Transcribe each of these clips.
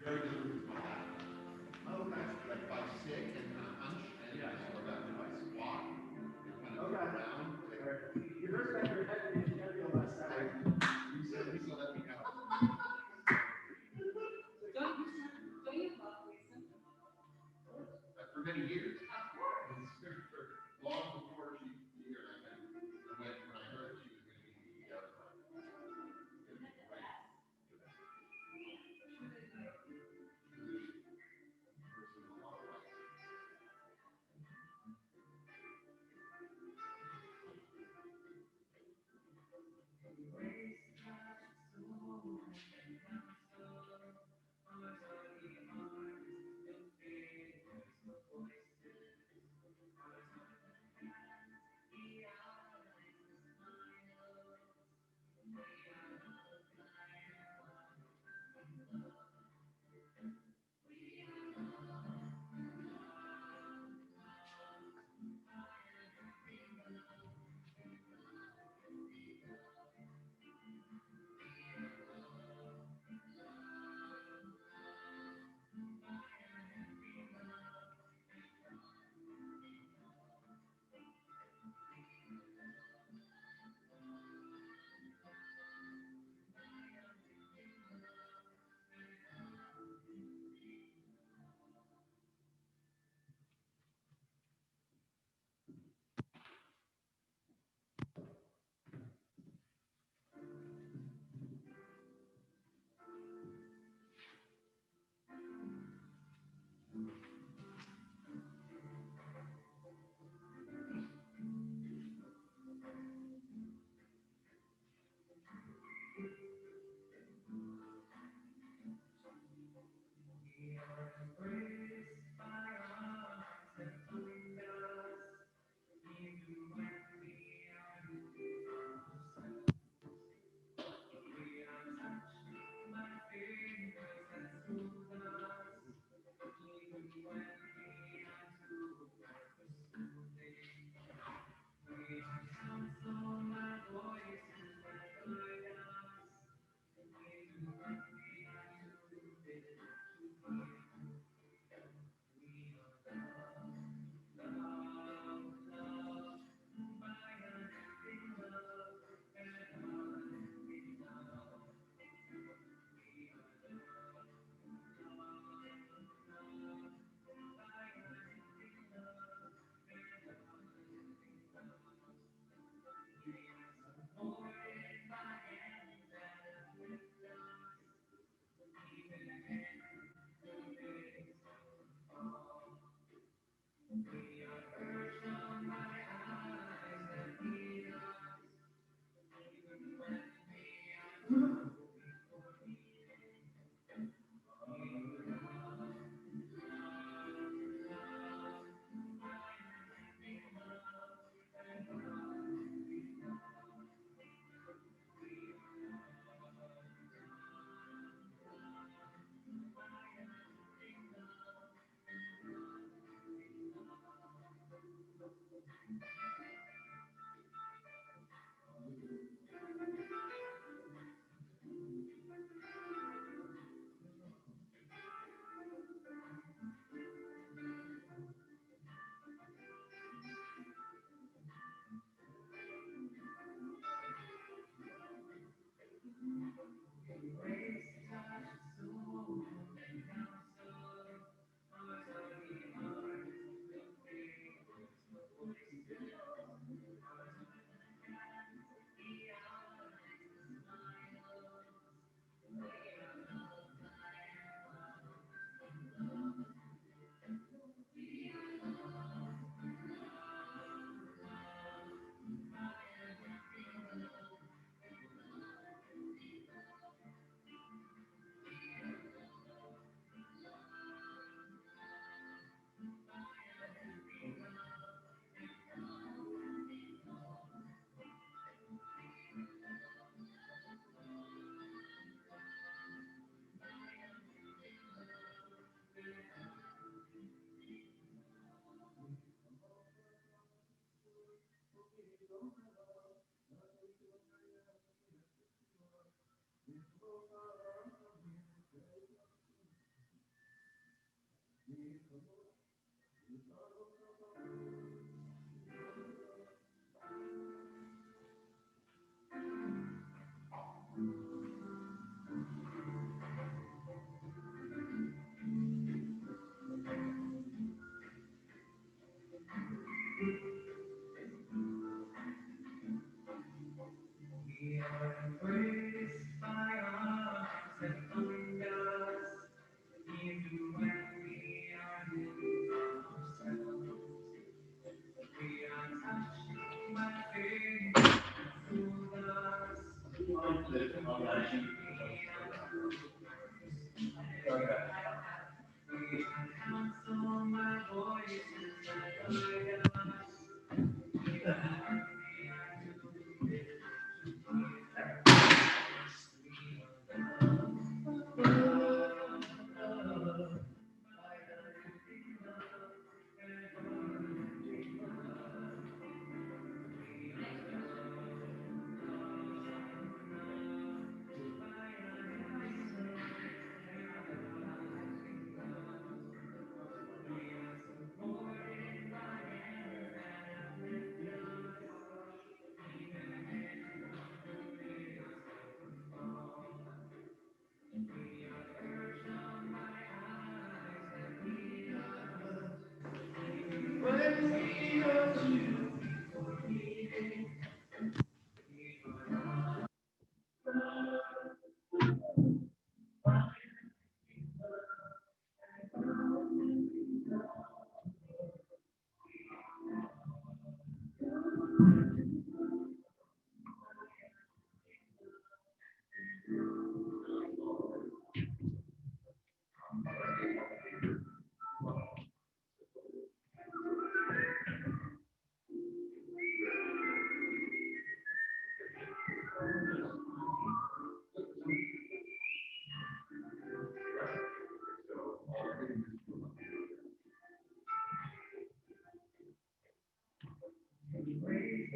Very different from that. Oh, okay. Like if I sit and kind of hunch and I sort of if I squat and kind of move around. You first got your head and you gotta be on that side. You said you still let me know. Don't you love Lisa? For many years. Of course. Long before she here, when I heard that she was going to be CEO, I was like, it's gonna be great.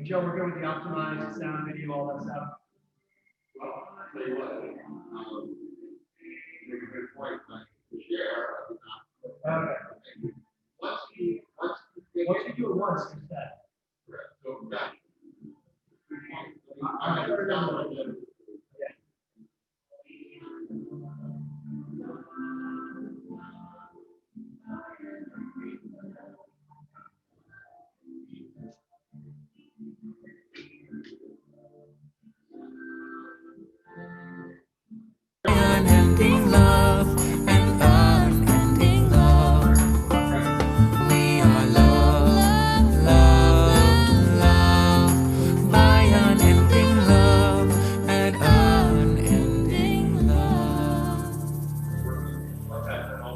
Joe, we're going with the optimized sound, video, all that stuff. Well, I'll tell you what, make a good point, like, to share, Okay. once you get Once you do it once, it's that. correct, so back. I'm sure it doesn't. Yeah. Unending love and unending love. We are loved, loved, loved by unending love and unending love.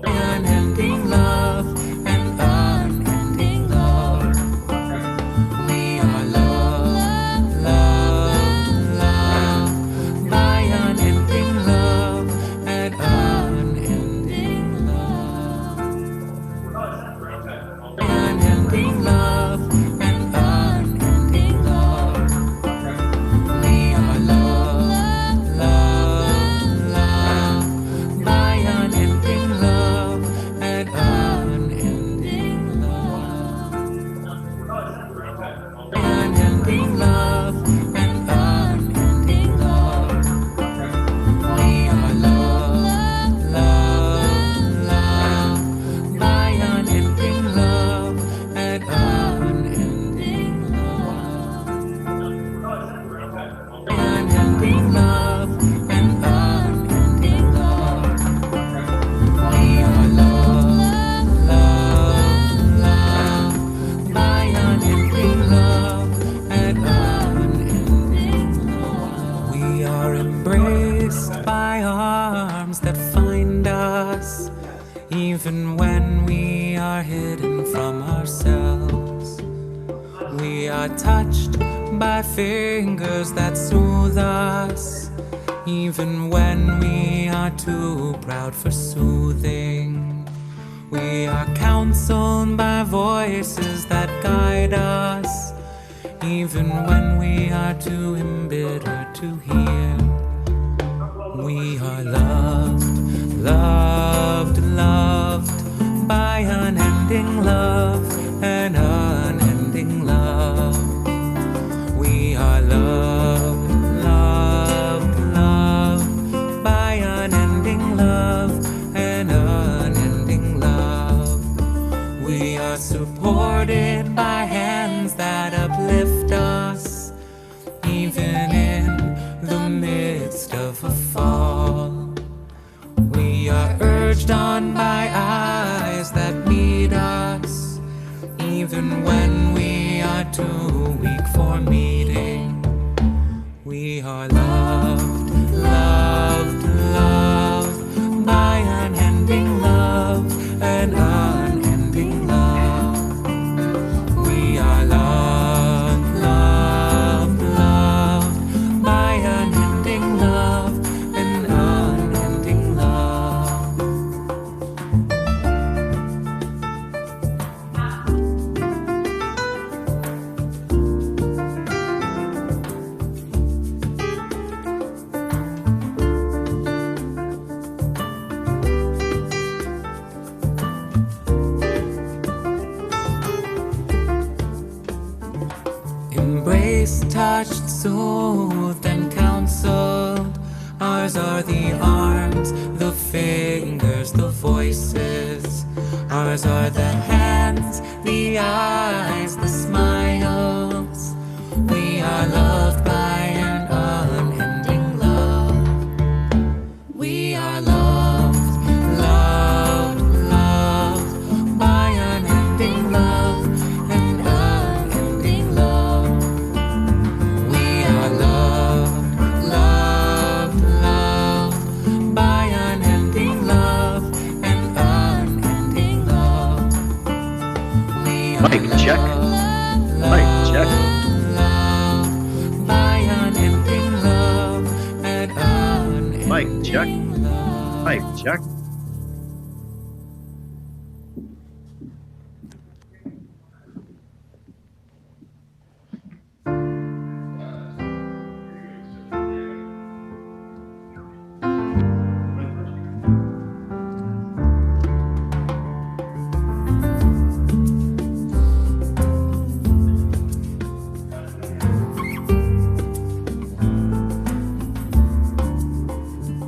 Unending love and unending love. We are loved, loved, loved by unending love and unending love. Unending love and unending love. We are loved, loved, loved by unending love and unending love. Unending love and unending love. We are loved, loved, loved by unending love and unending love. Unending love and unending love. We are loved, loved, loved by unending love and unending love. We are embraced by arms that find us, even when we are hidden from ourselves. We are touched by fingers that soothe us, even when we are too proud for soothing. We are counseled by voices that guide us, even when we are too embittered to hear. We are loved, loved, loved by unending love and unending love. We are loved, loved, loved by unending love and unending love. We are supported by hands that uplift us, even in the midst of a fall. We are urged on by eyes that meet us, even when we are too weak for Embraced, touched, soothed, and counseled. Ours are the arms, the fingers, the voices. Ours are the hands, the eyes, the smiles. We are loved by an unending love. We are loved, loved, loved by unending love, an unending love. We are loved, loved, loved by unending love, an unending love. We are Mic check. loved, Mic check. loved by unending love, an unending Mic check. love. Mic check.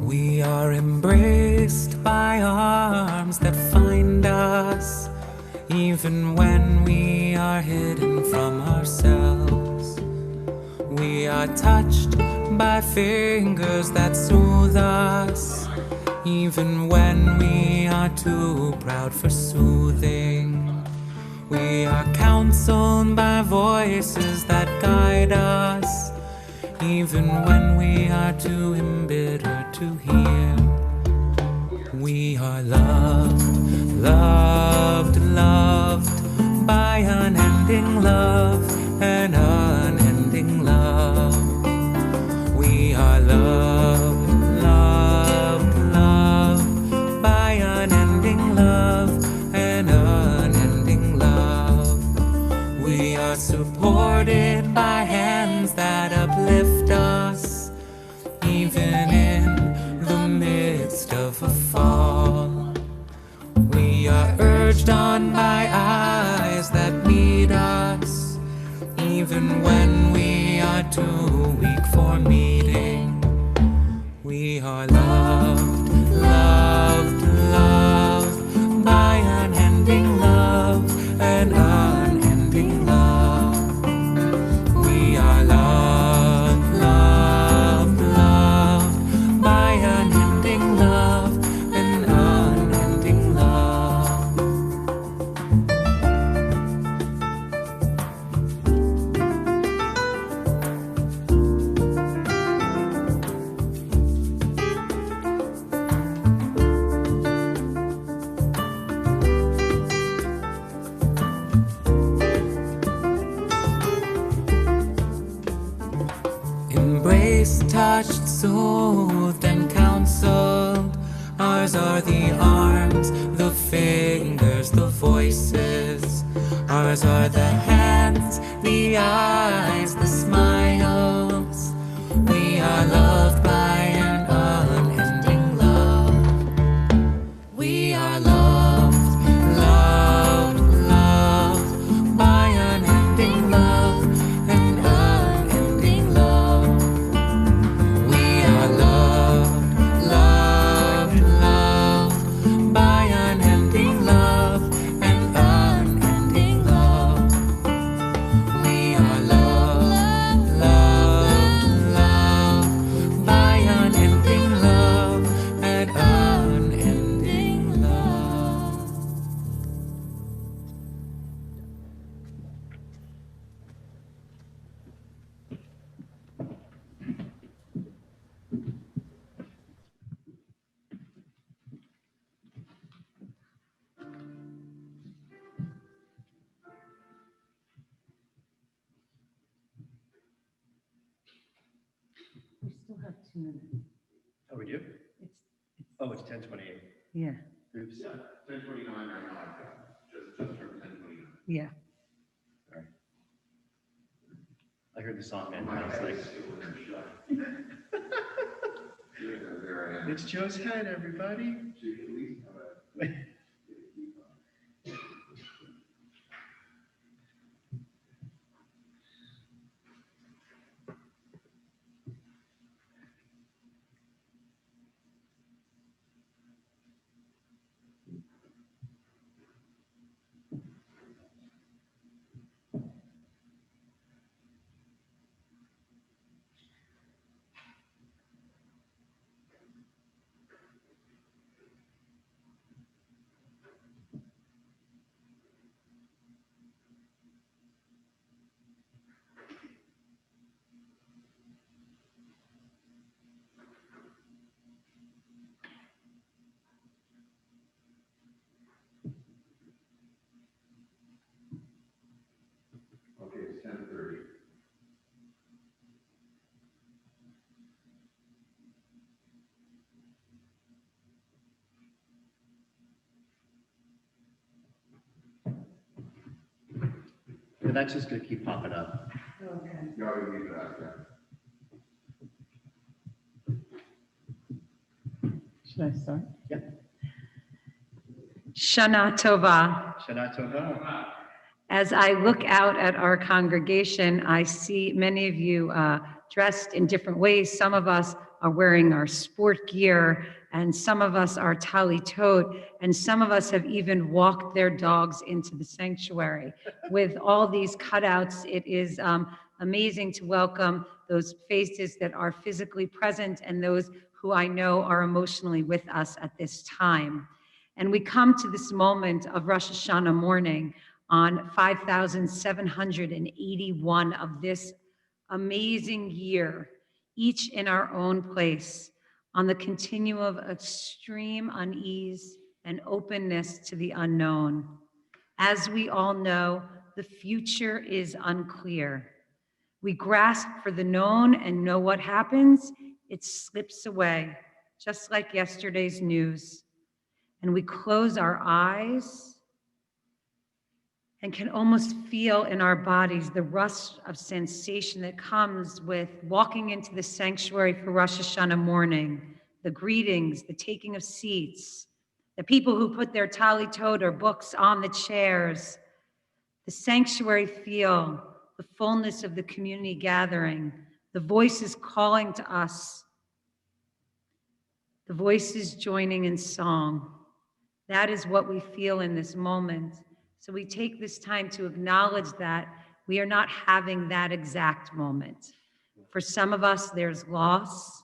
We are embraced by arms that find us, even when we are hidden from ourselves. We are touched by fingers that soothe us, even when we are too proud for soothing. We are counseled by voices that guide us, even when we are too embittered to hear. We are loved, loved, loved by unending love, an unending love. We are loved, loved, loved by unending love, an unending love. We are supported by hands that uplift us, even in the midst of a fall. We are urged on by eyes that meet us, even when we are too weak for meeting. We are loved, loved, loved by unending love, an unending love. We are loved, loved, loved by unending love, an unending love. Embraced, touched, soothed, and counseled. Ours are the arms, the fingers, the voices. Ours are the hands, the eyes, the smiles. We are loved by an unending love. We are loved, loved, loved by unending love, an unending love. We are loved, loved, loved by unending love, an unending love. We are loved, loved, loved by unending love, an unending love. We still have 2 minutes. Oh, we do? It's, Oh, it's 10:28. yeah, Oops. Yeah, 10:29 right now, just turned 10:29. yeah. Sorry. I heard the song, man. I was like, There I am. it's Joe's head, everybody. So you can at least have a. but that's just gonna keep popping up. Okay. You already leave it out there. Should I start? Yep. Shana Tova. Shana Tova. As I look out at our congregation, I see many of you dressed in different ways. Some of us are wearing our sport gear, and some of us are tali-toed, and some of us have even walked their dogs into the sanctuary. With all these cutouts, it is amazing to welcome those faces that are physically present and those who I know are emotionally with us at this time. And we come to this moment of Rosh Hashanah morning on 5,781 of this amazing year, each in our own place, on the continuum of extreme unease and openness to the unknown. As we all know, the future is unclear. We grasp for the known and know what happens, it slips away, just like yesterday's news. And we close our eyes and can almost feel in our bodies the rush of sensation that comes with walking into the sanctuary for Rosh Hashanah morning, the greetings, the taking of seats, the people who put their tali-toed or books on the chairs, the sanctuary feel, the fullness of the community gathering, the voices calling to us, the voices joining in song. That is what we feel in this moment. So we take this time to acknowledge that we are not having that exact moment. For some of us, there's loss.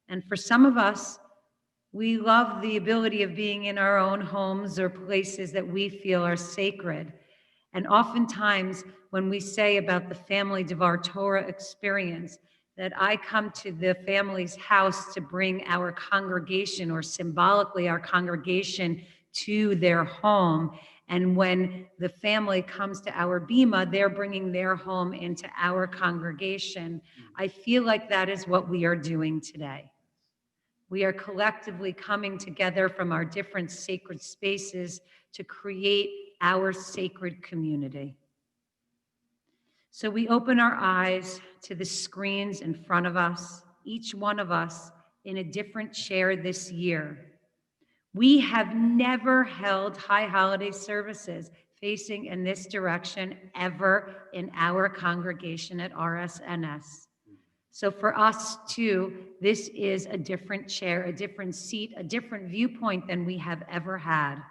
And for some of us, we love the ability of being in our own homes or places that we feel are sacred. And oftentimes, when we say about the family Devar Torah experience, that I come to the family's house to bring our congregation, or symbolically our congregation, to their home. And when the family comes to our bima, they're bringing their home into our congregation. I feel like that is what we are doing today. We are collectively coming together from our different sacred spaces to create our sacred community. So we open our eyes to the screens in front of us, each one of us in a different chair this year. We have never held high holiday services facing in this direction ever in our congregation at RSNS. So for us too, this is a different chair, a different seat, a different viewpoint than we have ever had.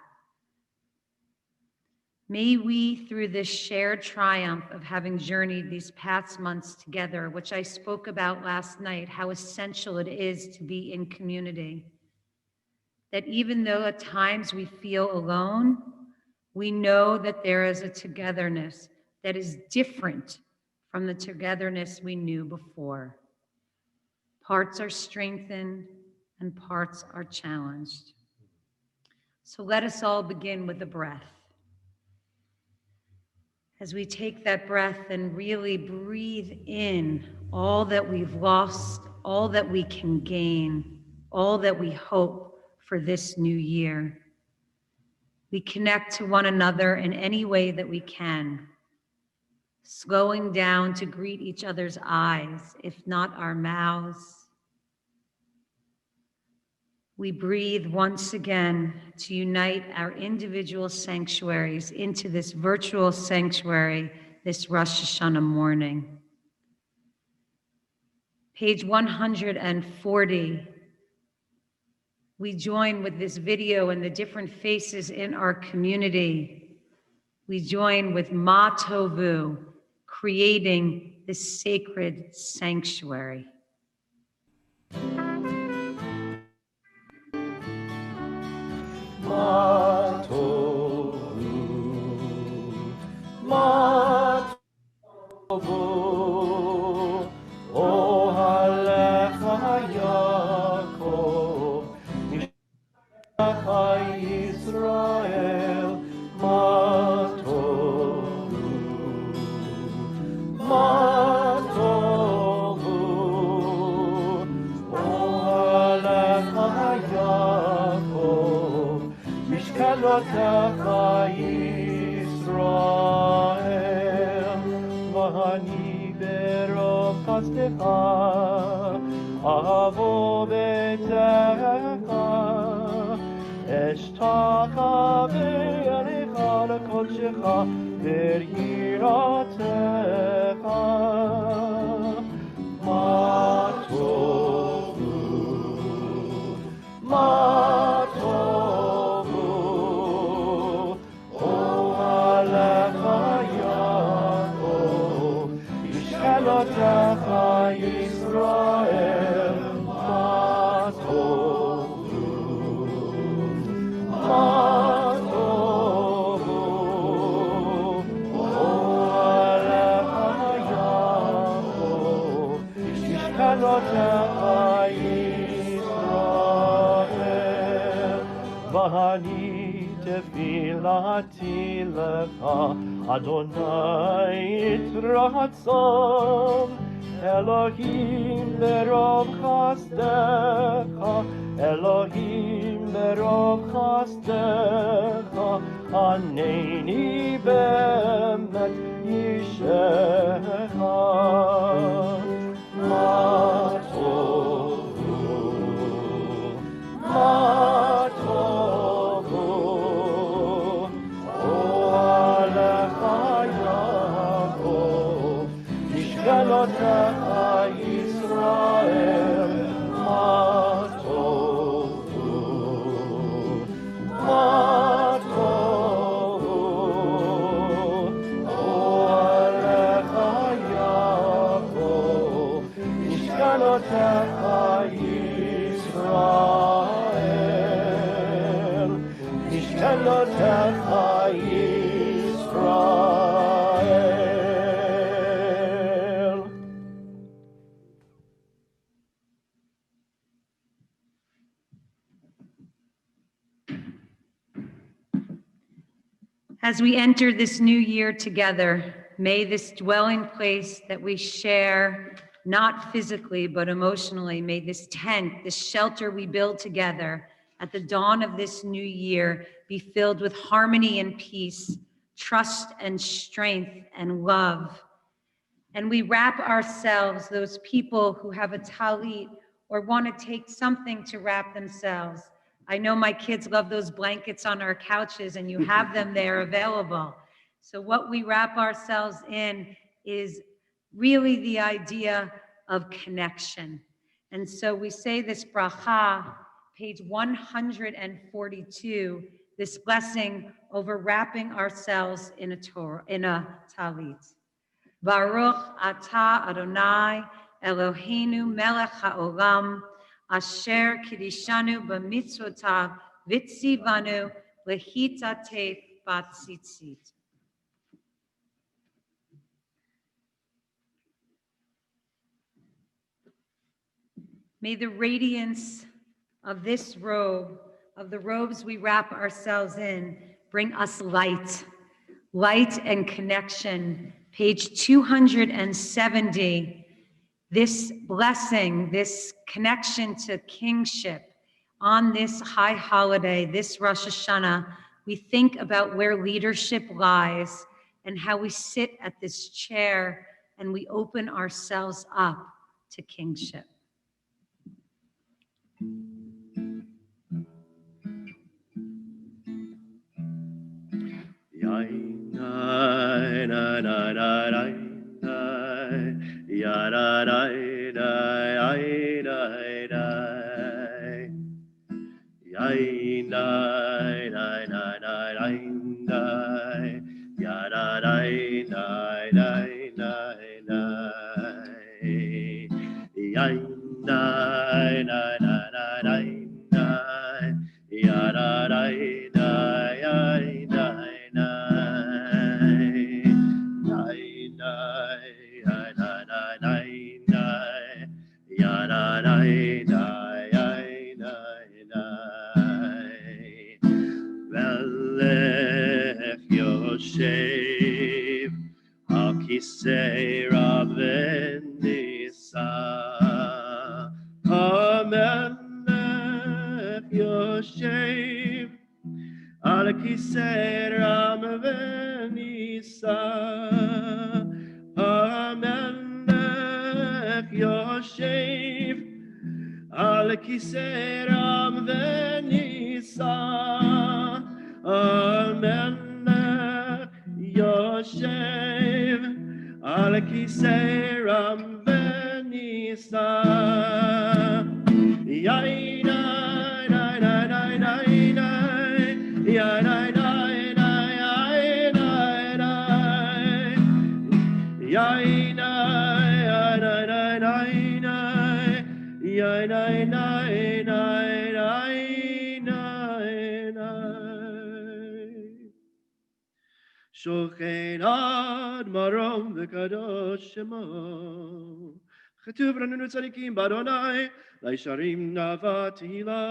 May we, through this shared triumph of having journeyed these past months together, which I spoke about last night, how essential it is to be in community, that even though at times we feel alone, we know that there is a togetherness that is different from the togetherness we knew before. Parts are strengthened and parts are challenged. So let us all begin with a breath. As we take that breath and really breathe in all that we've lost, all that we can gain, all that we hope for this new year. We connect to one another in any way that we can, slowing down to greet each other's eyes, if not our mouths. We breathe once again to unite our individual sanctuaries into this virtual sanctuary this Rosh Hashanah morning. Page 140, we join with this video and the different faces in our community. We join with Ma Tovu, creating this sacred sanctuary. Ma Tovu, Ma Tovu, Ohalecha Yaakov, Nishlecha Yisrael, Ma Tovu, Ma Tovu, Ohalecha Yaakov, Mishkalotecha Yisrael. ברוב חסדך, אבוא ביתך, אשתך ואליך לקודשך, ביראתך. מה טובו, מה טובו, אוהלך יעקב, משכנותיך ישראל. מה טובו, מה טובו, אוהלך יעקב, משכנותיך ישראל. ואני תפילתי לך, אדוני יתרצון, אלוהים ברוב חסדך, אלוהים ברוב חסדך, ענני באמת אישך. מה טובו, מה טובו, אוהלך יעקב, משכנותיך ישראל. מה טובו, מה טובו, אוהלך יעקב, משכנותיך ישראל. משכנותיך ישראל. As we enter this new year together, may this dwelling place that we share, not physically, but emotionally, may this tent, this shelter we build together at the dawn of this new year be filled with harmony and peace, trust and strength and love. And we wrap ourselves, those people who have a talit or want to take something to wrap themselves. I know my kids love those blankets on our couches, and you have them there available. So what we wrap ourselves in is really the idea of connection. And so we say this bracha, page 142, this blessing over wrapping ourselves in a Torah, in a talit. Baruch atah Adonai Eloheinu melech haolam, asher kidishanu b'mitzvotav v'tzivanu lehitatef batzitzit. May the radiance of this robe, of the robes we wrap ourselves in, bring us light, light and connection. Page 270, this blessing, this connection to kingship on this high holiday, this Rosh Hashanah, we think about where leadership lies and how we sit at this chair and we open ourselves up to kingship. Yoshev al kisei Rabenisa, Hamelech Yoshev al kisei Rabenisa, Hamelech יושב על כיסא רם ונישא, המלך יושב על כיסא רם ונישא. יאי די די די די די די, יאי די די די די די, יאי די Yai nai nai nai nai nai nai. Shochen ad marom v'kadosh shemo. Chetuv ranenu tzadikim b'Adonai, laisharim nava tehila.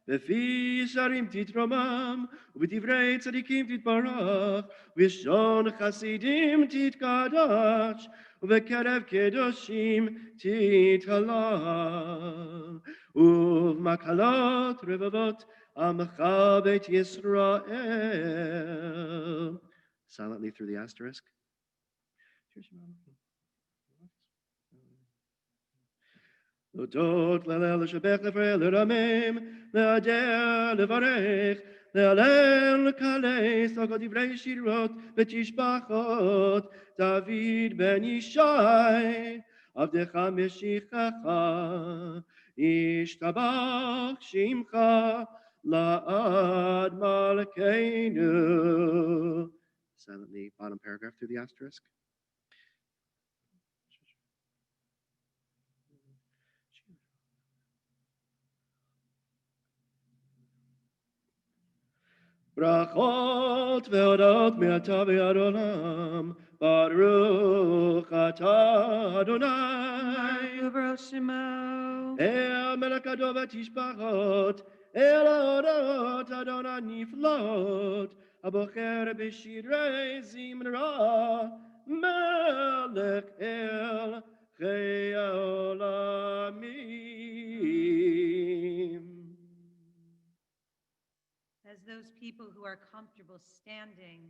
Befi sharim titromam, u'b'divrei tzadikim titbarach, u'b'shon chasidim titkadash, ובקרב קדושים תתהלל, ובמקהלות רבבות עמך בית ישראל. Silently through the asterisk. להודות, להלל, לשבח, לפאר, לרמם, להדר, לברך, להלל, לקלס, על כל דברי שירות ותשבחות, דוד בן ישי, עבדך משיחך, ישתבח שמך לעד מלכנו. Silently, bottom paragraph through the asterisk. ברכות והודות מעתה ועד עולם, ברוך אתה אדוני. אל מלכתו ותשבחות, אל ההודות אדוני נפלאות, הבוחר בשירי זמרה, מלך אל חיי העולמים. As those people who are comfortable standing,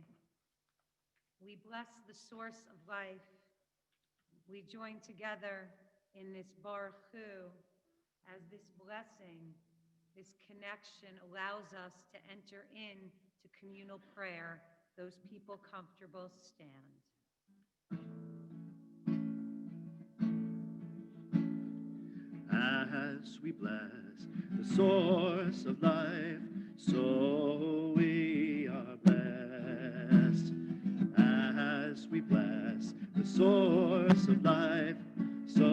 we bless the source of life. We join together in this Baruch Hu as this blessing, this connection allows us to enter into communal prayer. Those people comfortable stand. As we bless the source of life, so we are blessed. As we bless the source of life, so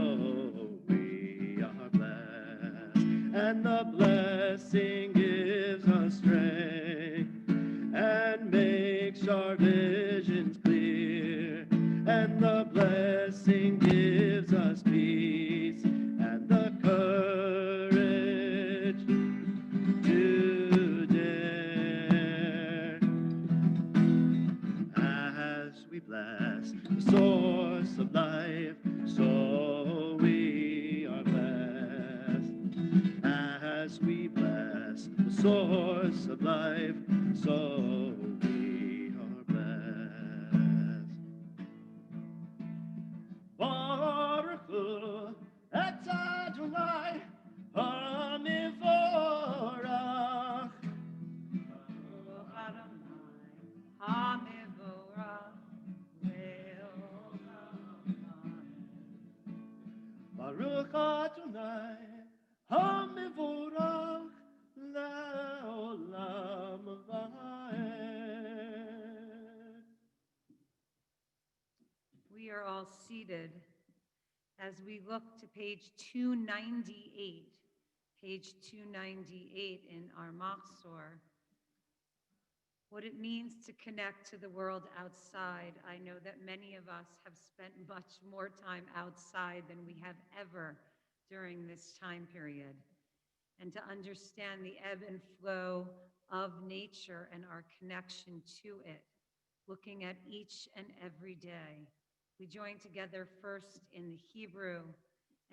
we are blessed. And the blessing gives us strength and makes our visions clear. And the blessing gives us peace and the courage to dare. As we bless the source of life, so we are blessed. As we bless the source of life, so we are blessed. Baruch Hu et Adonai hamivorach. Baruch Adonai, hamivorach, Baruch Adonai hamivorach leolam va'ed. We are all seated as we look to page 298 in our Machzor. What it means to connect to the world outside. I know that many of us have spent much more time outside than we have ever during this time period. And to understand the ebb and flow of nature and our connection to it, looking at each and every day. We join together first in the Hebrew,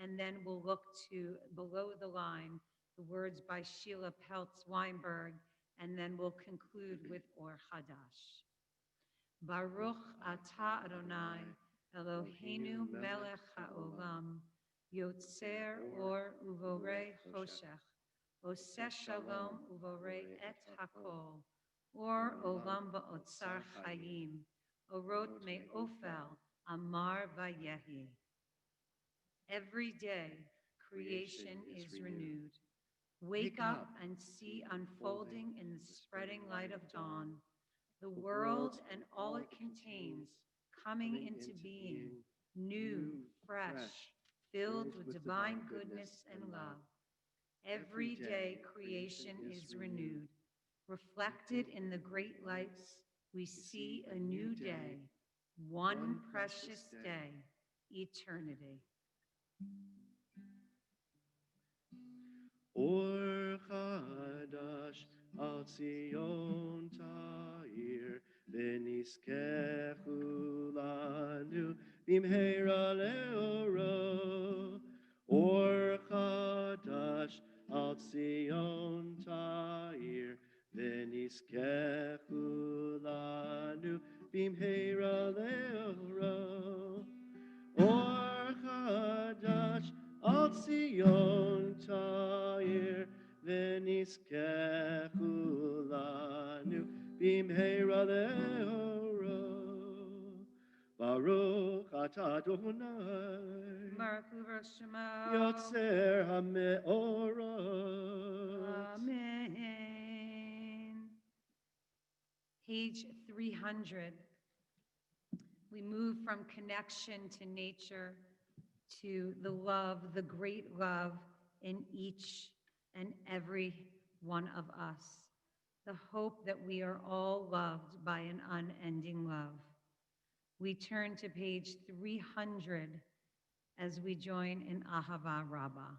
and then we'll look to below the line, the words by Sheila Peltz Weinberg, and then we'll conclude with Or Hadash. Baruch atah Adonai, Eloheinu melech haolam, Yotzer or Uvorei Choshech, Oseh Shalom Uvorei Et Hakol, or Olam Ba'otzar Chayim, Orot Me'ofel, Amar Vayehi. Every day, creation is renewed. Wake up and see unfolding in the spreading light of dawn, the world and all it contains coming into being, new, fresh, filled with divine goodness and love. Every day, creation is renewed. Reflected in the great lights, we see a new day, one precious day, eternity. Or Chadash al Zion Ta'ir V'niskechu lanu bimheira leoro. Or Chadash al Zion Ta'ir V'niskechu lanu bimheira leoro. Or Chadash al Zion Ta'ir V'niskechu lanu bimheira leoro. Baruch atah Adonai Baruch Hu Shema. Yotzer HaMeorot. Amen. Page 300. We move from connection to nature to the love, the great love in each and every one of us. The hope that we are all loved by an unending love. We turn to page 300 as we join in Ahava Rabbah.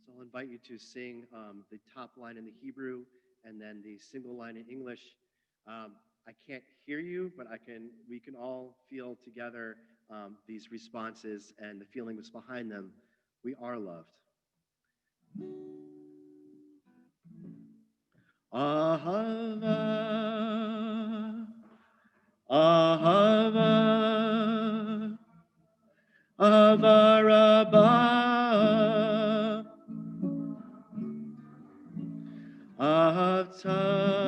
So I'll invite you to sing the top line in the Hebrew and then the single line in English. I can't hear you, but we can all feel together these responses and the feeling that's behind them. We are loved. Ahava, Ahava, Ahava Rabbah, Ahavtanu.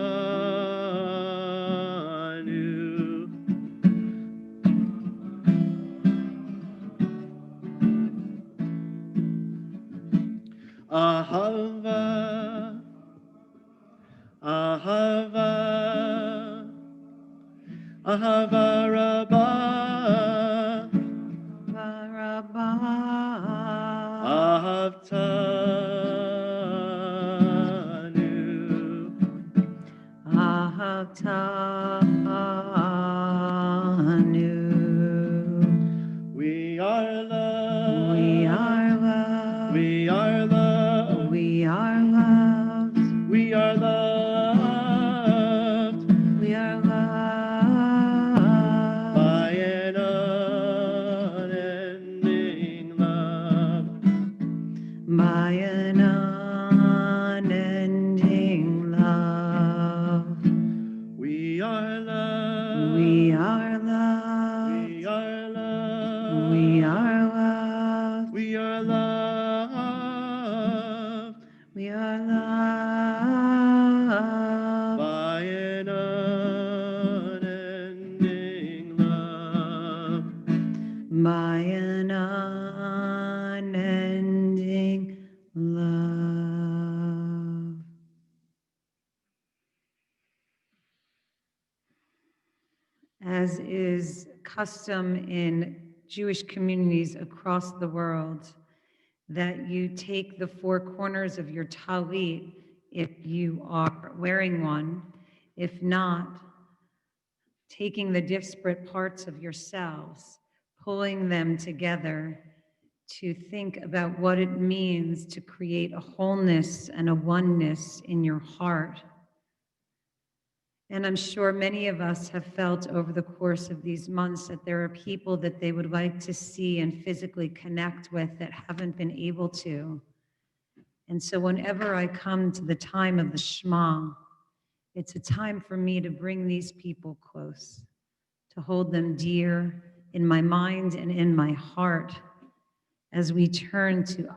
Ahava, Ahava, Ahava Rabbah, Ahavtanu. We are loved. We are loved. We are loved. We are loved. We are loved We are loved by an unending love. by an unending love. We are loved. We are loved. We are loved. We are loved. We are loved We are loved by an unending love. by an unending love. As is custom in Jewish communities across the world, that you take the four corners of your talit if you are wearing one. If not, taking the disparate parts of yourselves, pulling them together to think about what it means to create a wholeness and a oneness in your heart. And I'm sure many of us have felt over the course of these months that there are people that they would like to see and physically connect with that haven't been able to. And so whenever I come to the time of the Shema, it's a time for me to bring these people close, to hold them dear in my mind and in my heart as we turn to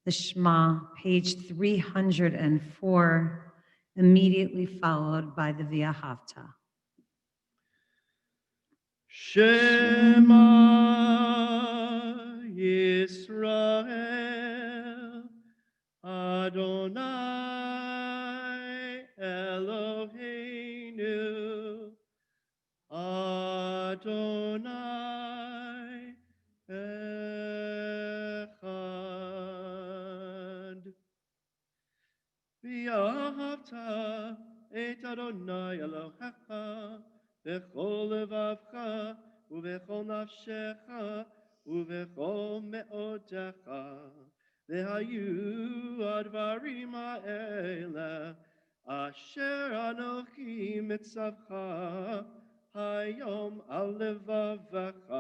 the Shema, page 304, immediately followed by the V'ahavta. Shema Yisrael, Adonai Eloheinu, Adonai Echad. V'ahavta et Adonai Elohecha b'chol levavcha ובכל נפשך ובכל מאודך והיו הדברים האלה אשר אנוכי מצווך היום על לבבך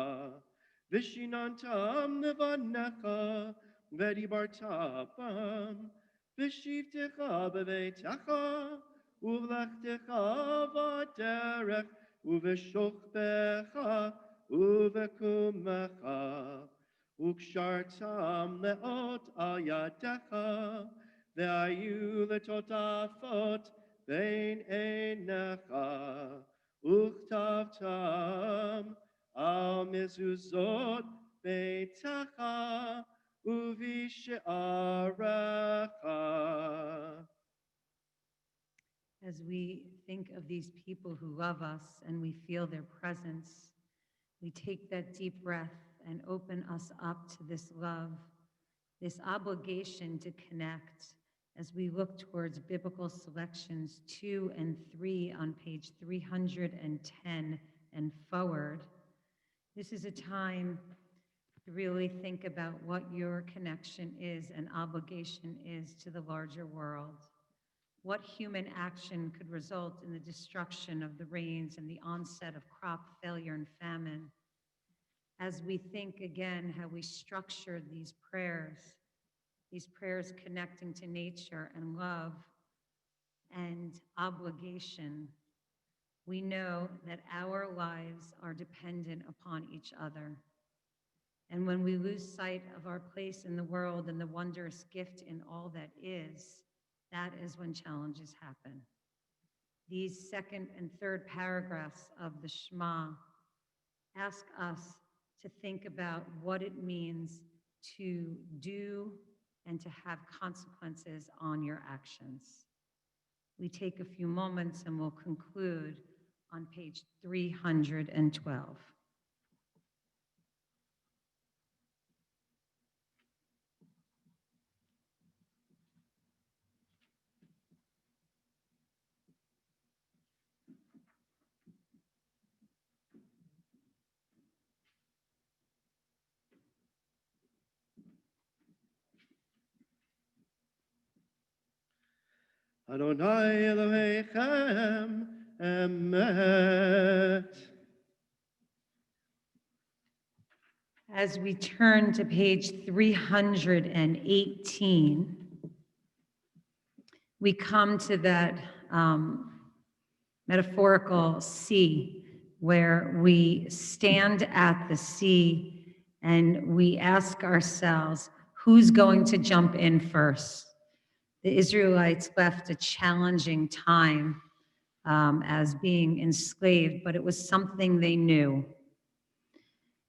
ושיננתם לבניך ודיברת בם בשבתך בביתך ובלכתך בדרך ובשוכבך ובקומך וקשרתם לאות על ידך והיו לטוטפות בין עיניך וכתבתם על מזוזות ביתך ובשעריך. As we think of these people who love us and we feel their presence, we take that deep breath and open us up to this love, this obligation to connect as we look towards biblical selections 2 and 3 on page 310 and forward. This is a time to really think about what your connection is and obligation is to the larger world. What human action could result in the destruction of the rains and the onset of crop failure and famine? As we think again how we structured these prayers connecting to nature and love and obligation, we know that our lives are dependent upon each other. And when we lose sight of our place in the world and the wondrous gift in all that is when challenges happen. These second and third paragraphs of the Shema ask us to think about what it means to do and to have consequences on your actions. We take a few moments and we'll conclude on page 312. Adonai Elohechem Emet. As we turn to page 318, we come to that metaphorical sea where we stand at the sea and we ask ourselves, who's going to jump in first? The Israelites left a challenging time as being enslaved, but it was something they knew.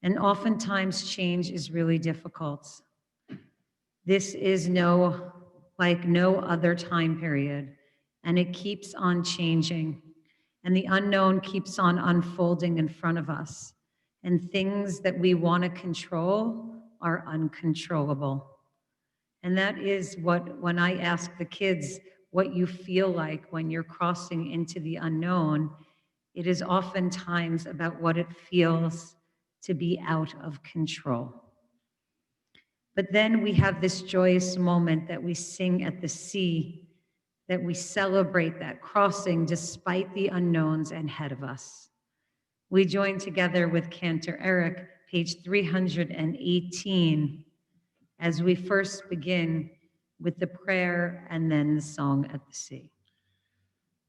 And oftentimes change is really difficult. This is like no other time period, and it keeps on changing. And the unknown keeps on unfolding in front of us. And things that we want to control are uncontrollable. And that is when I ask the kids what you feel like when you're crossing into the unknown, it is oftentimes about what it feels to be out of control. But then we have this joyous moment that we sing at the sea, that we celebrate that crossing despite the unknowns ahead of us. We join together with Cantor Eric, page 318, as we first begin with the prayer and then the song at the sea.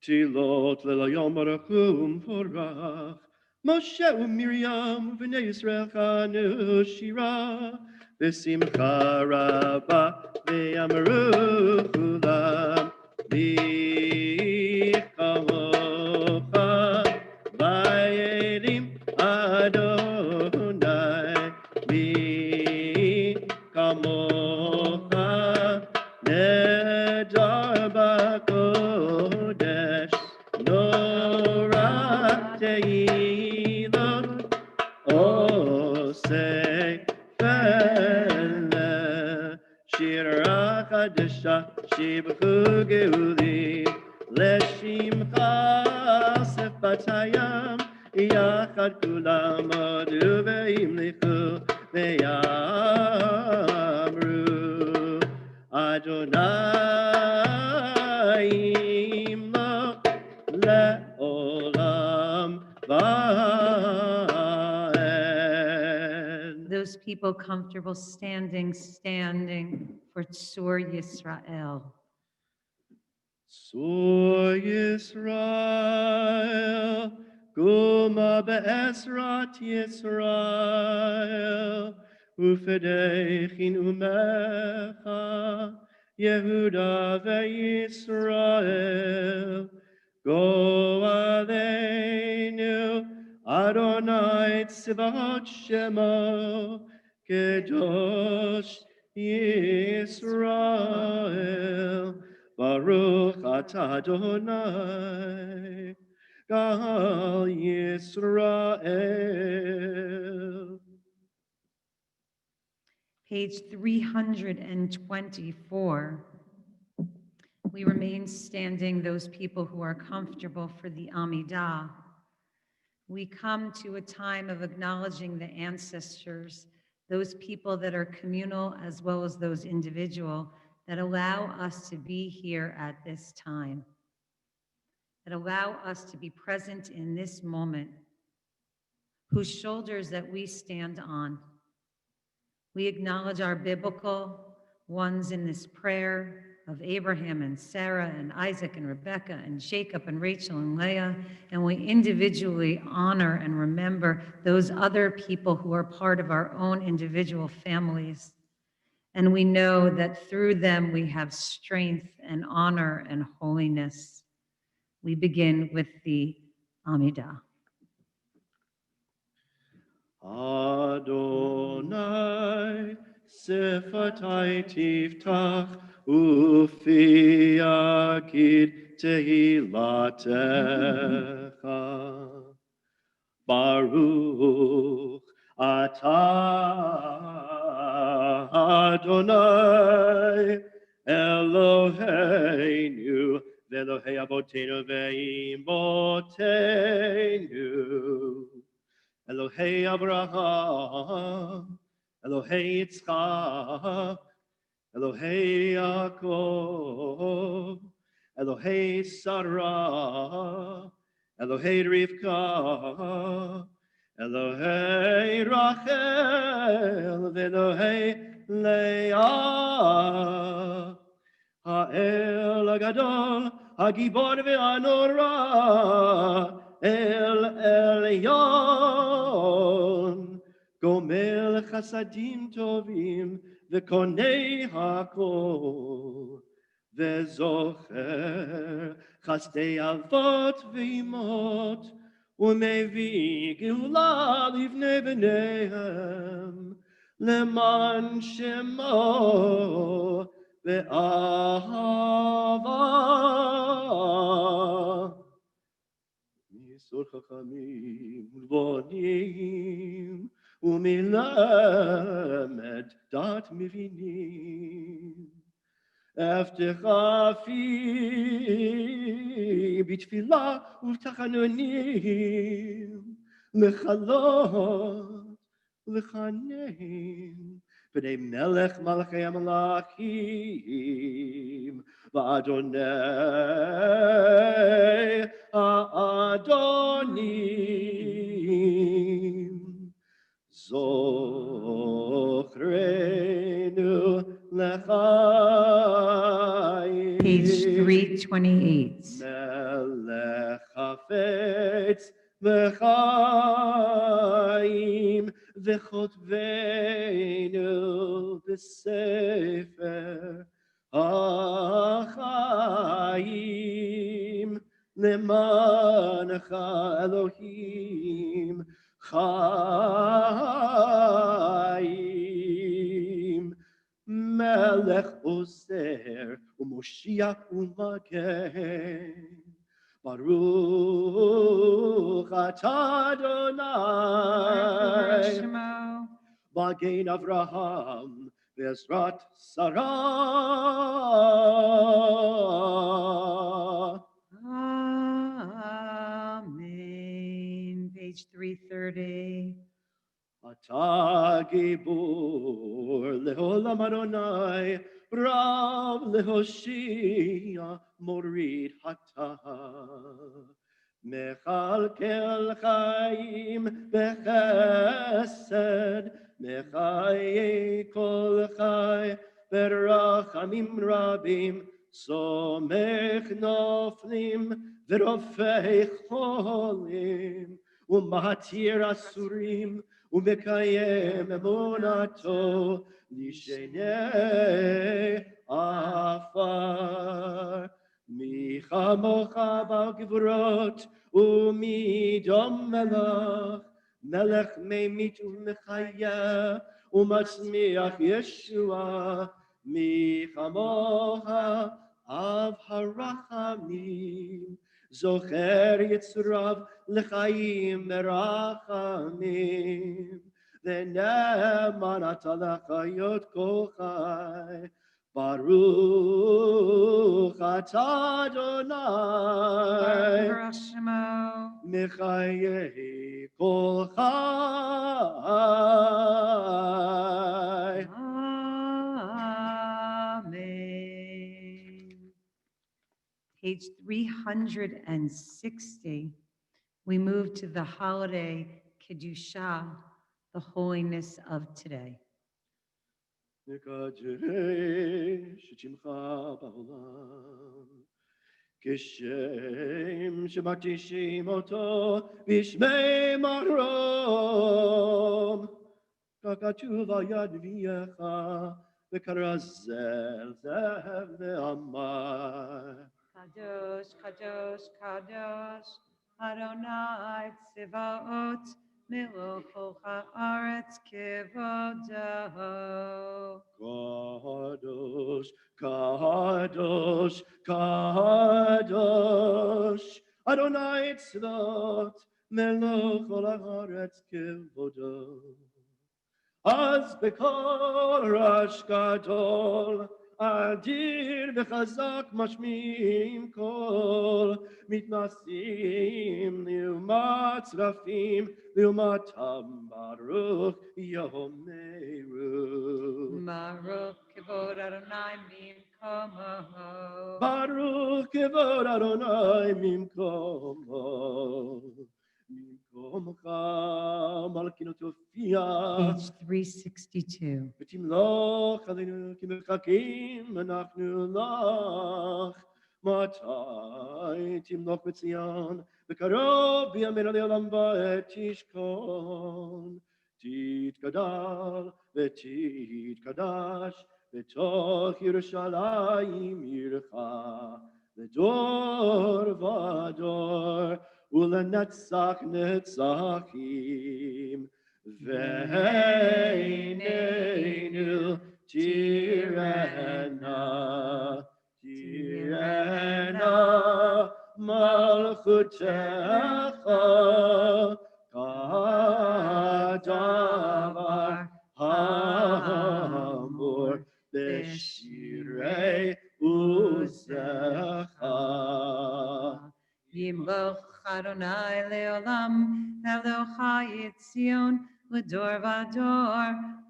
Tilot lelayom barakum porach, Moshe u'Miriam v'nei Yisrael chanu shira v'simcha rabba v'yamru kulam v'kamocha v'yedim Adonai v'kamocha nedar b'kodesh Nora te'ilot osei fele shira chadesha shibchu geulim leshimcha sefatayam yachad kulam adu ve'imlichu ve'yamru Adonai imloch le'olam va'ed. Those people comfortable standing for Tzur Yisrael. Sur Yisrael, Guma be'esrat Yisrael, Ufedechin umecha, Yehuda ve'Yisrael, Go aleinu, Adonai tzivot shemo, Kedosh Yisrael, Baruch atah Adonai, Gal Yisrael. Page 324. We remain standing, those people who are comfortable for the Amidah. We come to a time of acknowledging the ancestors, those people that are communal as well as those individual, that allow us to be here at this time, that allow us to be present in this moment, whose shoulders that we stand on. We acknowledge our biblical ones in this prayer of Abraham and Sarah and Isaac and Rebekah and Jacob and Rachel and Leah, and we individually honor and remember those other people who are part of our own individual families. And we know that through them we have strength and honor and holiness. We begin with the Amidah. Adonai sefatai tiftach ufi akid tehilatecha Baruch atah Adonai Eloheinu ve'Elohei avotenu ve'imotenu Elohei Abraham, Elohei Yitzchak, Elohei Yaakov, Elohei Sarah, Elohei Rivka, Elohei Rachel, Elohei Leah, Ha'el Agadol, Hagibor ve'anora, El Elyon, Gomel Chasadim Tovim, Vekonei Hakol, Vezocher, Chasdei Avot Veimot, Umevi Geulah Livnei B'neihem, Leman Shemo Ve'ahava. Misor Chachamim U'Vonim U'Milamed Dat Mivinim Evtecha fi B'Tfilah U'V'Tachanunim Lechalot Lechaneim B'nei Melech Malachei HaMalachim V'Adonai Ha'adonim Zochrenu L'chaim Page 328. Melech Hafetz V'chai וכותבנו בספר החיים, למענך אלוהים חיים. מלך עוזר ומושיע ומגן, ברוך אתה אדוני, Shemo. מגן אברהם בעזרת שרה. Amen. Page 330. אתה גיבור לעולם אדוני, רב להושיע מוריד חטא. מכלכל חיים בחסד, מחיי כל חי ברחמים רבים, סומך נופלים ורופא חולים, ומתיר אסורים ומקיים אמונתו לשני עפר. מי כמוך בגבורות ומי דומה לך, מלך ממית ומחיה ומצמיח ישועה. מי כמוך אב הרחמים, זוכר יצריו לחיים ורחמים, ונאמן אתה לחיות כל חי. ברוך אתה אדוני, Baruch Shemo. מחיי כל חי. Amen. Page 360. We move to the holiday Kedusha, the holiness of today. נקדש את שמך בעולם, כשם שמקדישים אותו בשמי מרום, ככתוב על יד אביך, וכרזל זאב ואמר. Kadosh, Kadosh, Kadosh, Adonai Tzivaot, Melech kol haaretz kevodo. Kadosh, Kadosh, Kadosh, Adonai Tzvaot, Melech kol haaretz kevodo. Az bekol rash gadol, אדיר וחזק משמיעים קול, מתנשאים לעומת צרפים, לעומתם ברוך יאמרו. Baruch kevod Adonai mimkomo. ברוך כבוד אדוני ממקומו, ממקומך מלכנו תופיע. Page 362. ותמלוך עלינו כי מחכים אנחנו לך. מתי תמלוך בציון, בקרוב בימינו לעולם ועד תשכון. תתגדל ותתקדש בתוך ירושלים עירך, לדור ודור ולנצח נצחים. ועינינו תראנה, תראנה מלכותך, כדבר האמור בשירי עוזך. ימלוך אדוני לעולם, אלוהי ציון, לדור ודור,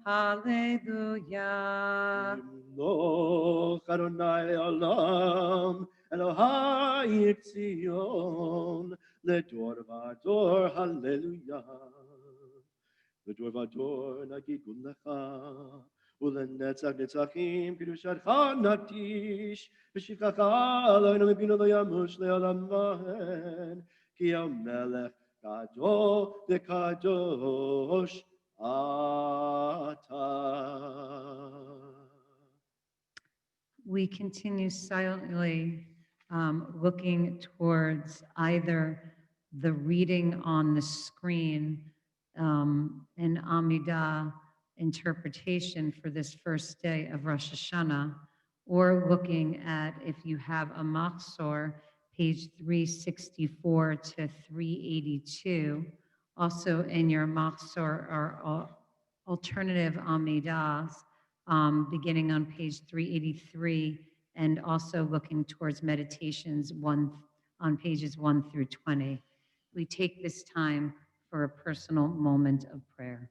הללויה. ימלוך אדוני לעולם, אלוהי ציון, לדור ודור, הללויה. לדור ודור נגיד לך, ולנצח נצחים קדושתך נקדיש, ושבחך עלינו מבינו לא ימוש לעולם ועד, כי המלך גדול וקדוש Ata. We continue silently looking towards either the reading on the screen, an Amidah interpretation for this first day of Rosh Hashanah, or looking at, if you have a Machzor, page 364 to 382. Also in your Machzor are alternative Amidahs, beginning on page 383, and also looking towards meditations on pages 1 through 20. We take this time for a personal moment of prayer.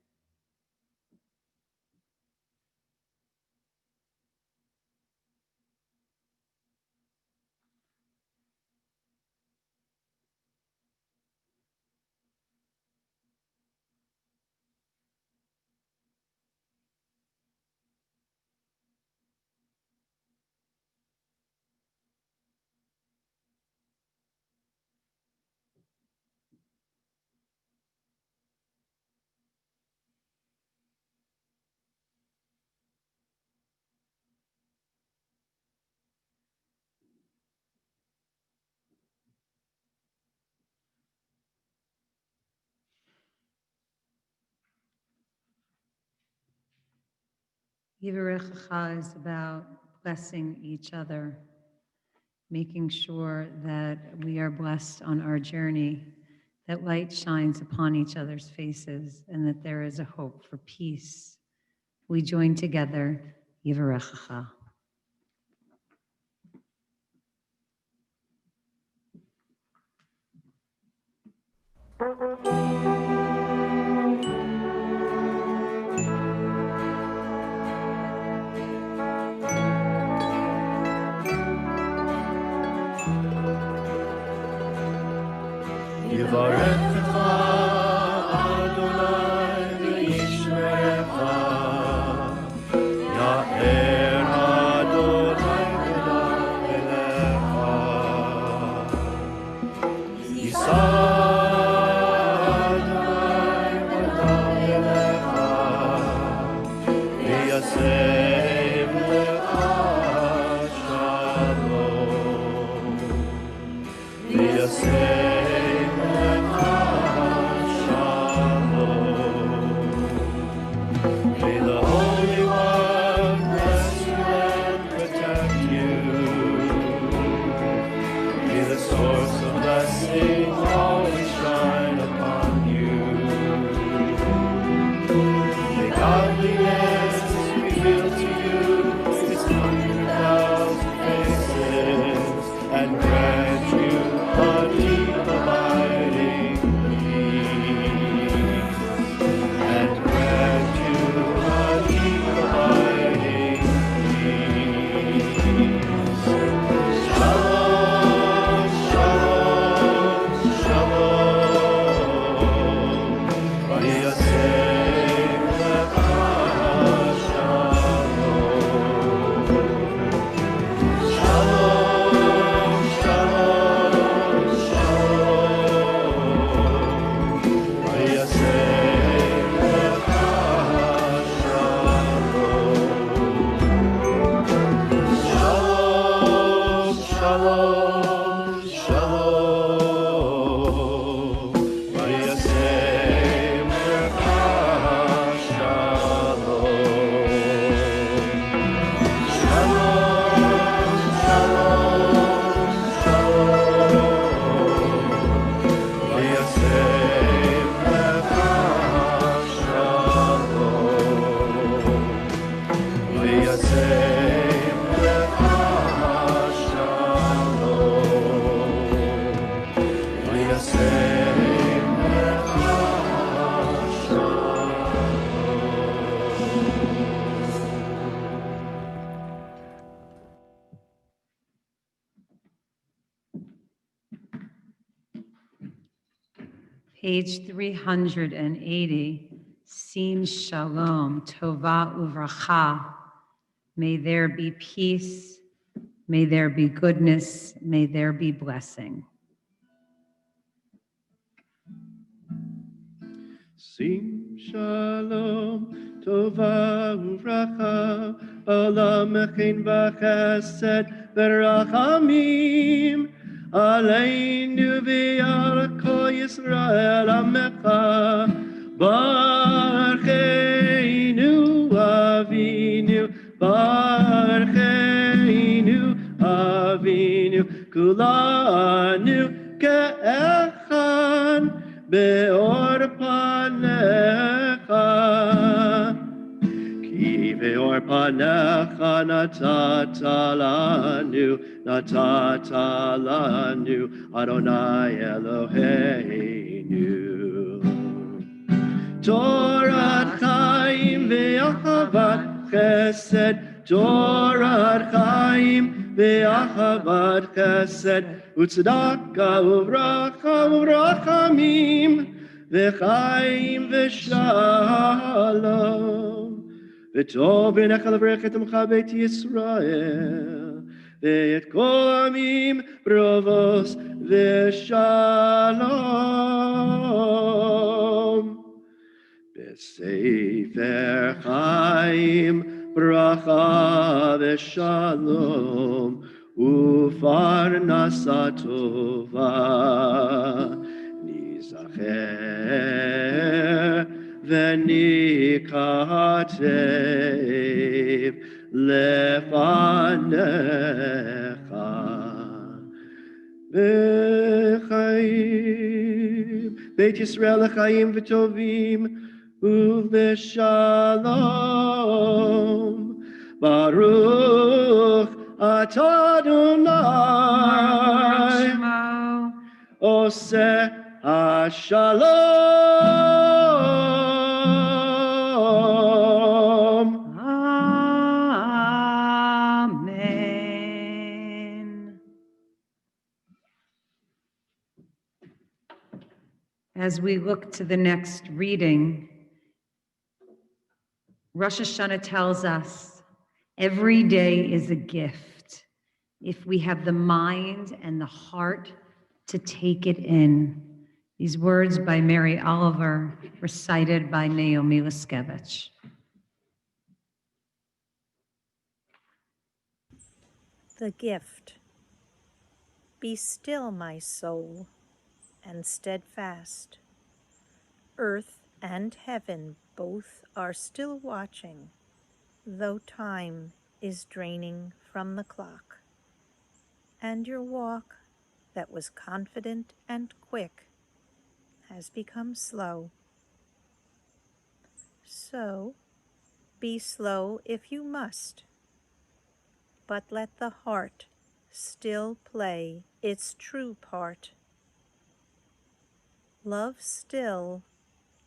Yivarechecha is about blessing each other, making sure that we are blessed on our journey, that light shines upon each other's faces, and that there is a hope for peace. We join together, Yivarechecha. Yivarechecha Adonai v'yishmerecha. Ya'er Adonai panav elecha. Yisa Adonai panav elecha. V'yasem lecha shalom. V'yasem May the Holy One bless you and protect you. May the source of blessing always shine upon you. May godliness reveal to you its 100,000 faces and grant you a deep abiding peace. And grant you a deep abiding peace. Shalom, shalom, shalom. V'yasem lecha shalom. Shalom, shalom, shalom. V'yasem lecha shalom. Shalom, shalom, shalom. V'yasem lecha shalom. Shalom, shalom, shalom. V'yasem lecha shalom. V'yasem lecha shalom. V'yasem lecha Page 380, Sim Shalom, Tova Uvracha. May there be peace, may there be goodness, may there be blessing. Sim shalom tova uvracha olam mechin v'chesed v'rachamim aleinu v'yal kol Yisrael amecha barcheinu avinu barcheinu avinu kulanu ke'echad be'or panecha ki be'or panecha natata lanu Adonai Eloheinu Torat chaim ve'achavat chesed Torat chaim ve'achavat chesed Utzedaka uvracha uvrachamim ve'chaim ve'shalom V'tov b'necha l'vrechet umcha beit Yisrael ve'et kol amim brovos ve'shalom B'sefer chaim bracha ve'shalom ufarnasa tova nizacher v'nikatev lefanecha v'chaim Beit Yisrael l'chaim v'tovim uv'shalom Baruch atah Adonai Shemo. Oseh HaShalom. Amen. As we look to the next reading, Rosh Hashanah tells us every day is a gift if we have the mind and the heart to take it in. These words by Mary Oliver, recited by Naomi Liskevich. The gift. Be still, my soul, and steadfast. Earth and heaven both are still watching, though time is draining from the clock. And your walk, that was confident and quick, has become slow. So, be slow if you must, but let the heart still play its true part. Love still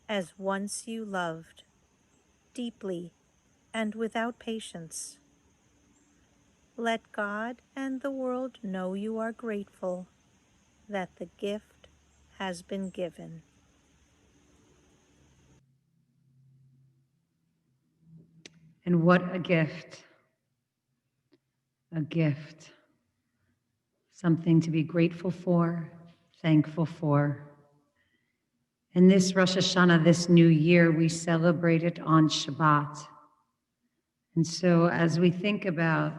as once you loved, deeply and without patience. Let God and the world know you are grateful that the gift has been given. And what a gift. A gift. Something to be grateful for, thankful for. And this Rosh Hashanah, this new year, we celebrate it on Shabbat. And so as we think about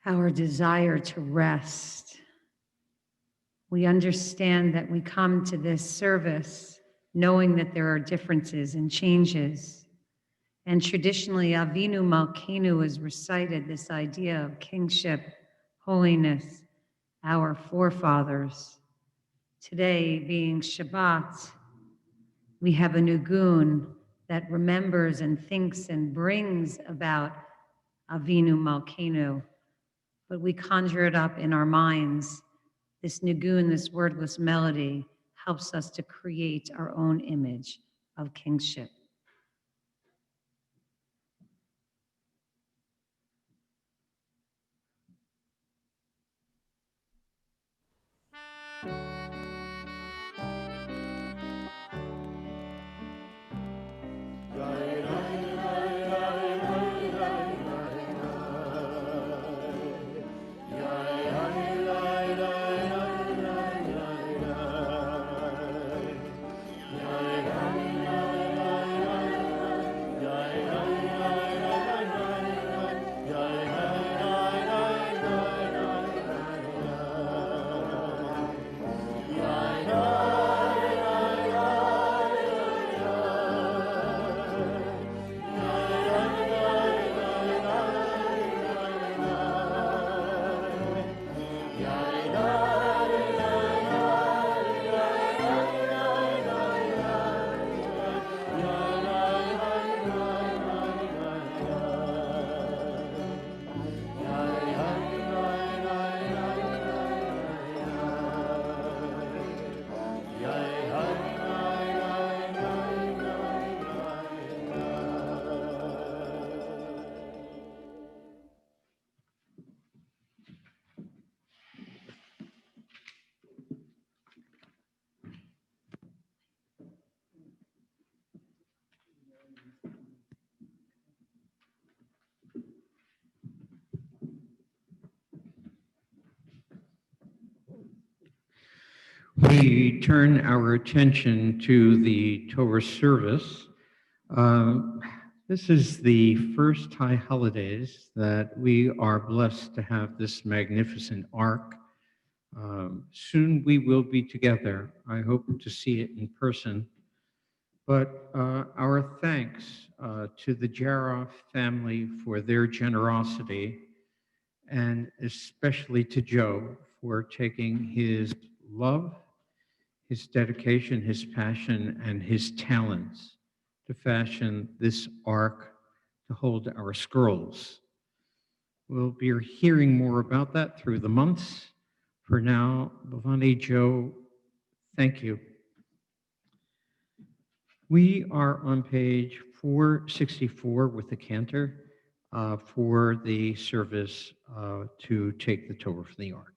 our desire to rest, we understand that we come to this service knowing that there are differences and changes. And traditionally, Avinu Malkeinu is recited, this idea of kingship, holiness, our forefathers. Today, being Shabbat, we have a Nugun that remembers and thinks and brings about Avinu Malkeinu, but we conjure it up in our minds. This Nugun, this wordless melody, helps us to create our own image of kingship. We turn our attention to the Torah service. This is the first High Holidays that we are blessed to have this magnificent ark. Soon we will be together. I hope to see it in person. But our thanks to the Jaroff family for their generosity, and especially to Joe for taking his love, his dedication, his passion, and his talents to fashion this ark to hold our scrolls. We'll be hearing more about that through the months. For now, Bhavani, Joe, thank you. We are on page 464 with the cantor for the service to take the Torah from the ark.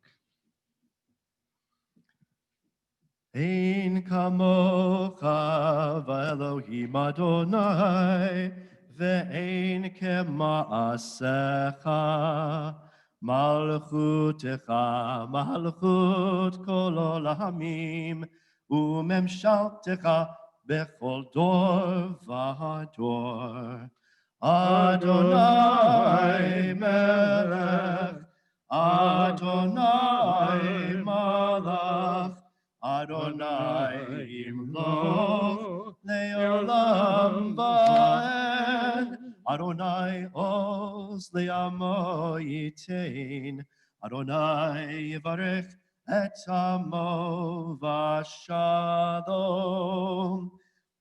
Ein kamocha v'Elohim Adonai, ve'ein kema'asecha, malchutecha, malchut kol olamim, u'memshaltecha bechol dor v'dor. Adonai melech, Adonai malach, Adonai imloch leolam va'ed. Adonai oz le'amo yitein. Adonai yivarech et amo v'shalom.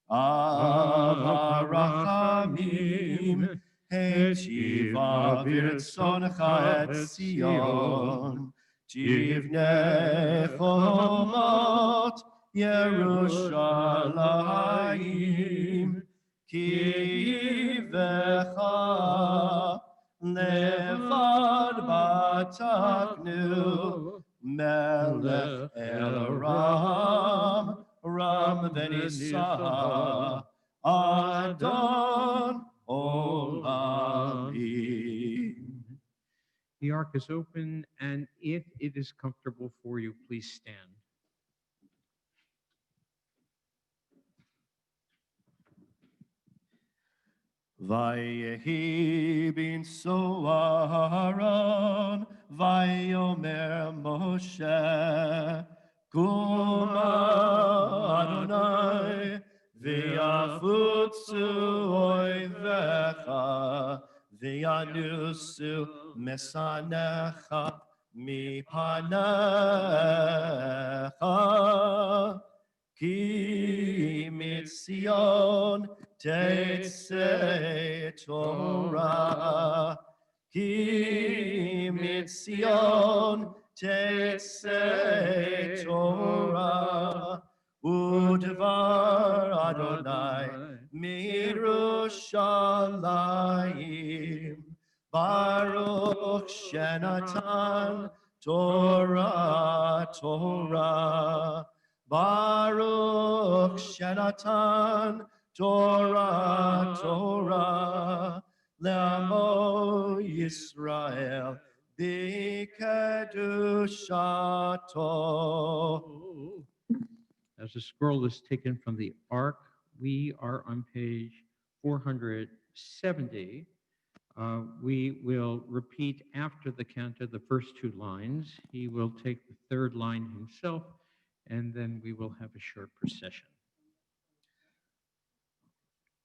Av harachamim hetiva v'rtzoncha et Sion. Tivnei chomot Yerushalayim, ki yivecha levad bataknu, melech el Ram, Ram v'nisah, Adon olamim. The ark is open, and if it is comfortable for you, please stand. Vayehi bin Soaron, Vayomer Moshe, Kuma Adonai, V'yafutzu oivecha, V'yanusu mesanecha mipanecha, ki mitzion tetzeh Torah, ki mitzion tetzeh Torah, udvar Adonai mirushalayim. Baruch Shenatan Torah, Torah. Baruch Shenatan Torah, Torah. Le'amo Yisrael b'kedushato. As the scroll is taken from the ark, we are on page 470. We will repeat after the cantor the first two lines. He will take the third line himself, and then we will have a short procession.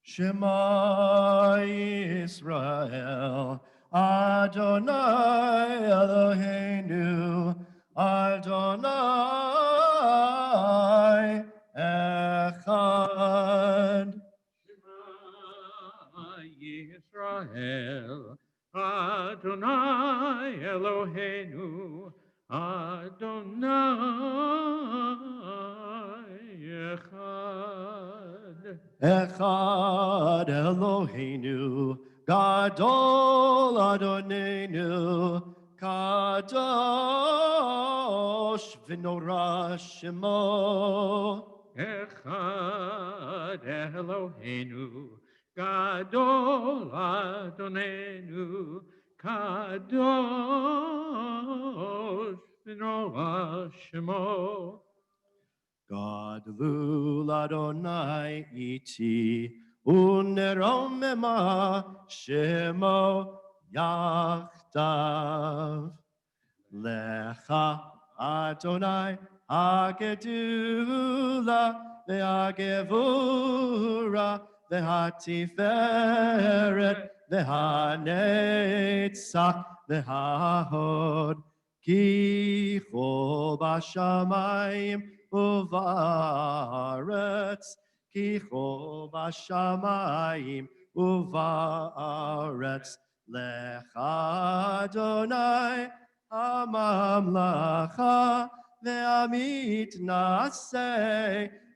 Shema Yisrael, Adonai Eloheinu, Adonai Echad. Yisrael, Adonai Eloheinu, Adonai Echad. Echad Eloheinu, Gadol Adonenu, Kadosh v'nora Shemo. Echad Eloheinu, Gadol Adonenu, Kadosh v'nora Shemo. Gadlu l'Adonai iti, uneromema shemo yachtav. Lecha Adonai hagedula ve'agevura ve'hatiferet ve'hanetzach ve'hahod ki chol b'shamayim uvaretz ki chol b'shamayim uvaretz lecha Adonai הממלכה והמתנשא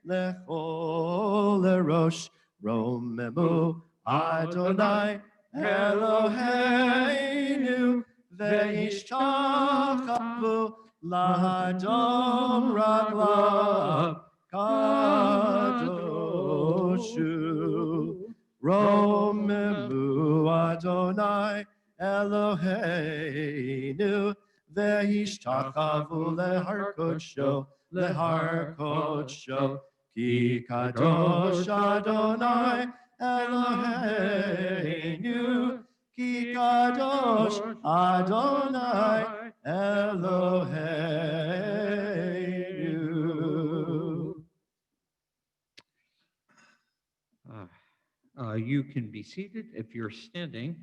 לכל ראש רוממו אדוני אלוהינו וישתחוו לאדום רגליו קדוש הוא רוממו אדוני אלוהינו וישתחוו להר קודשו כי קדוש אדוני אלוהינו כי קדוש אדוני אלוהינו. You can be seated if you're standing.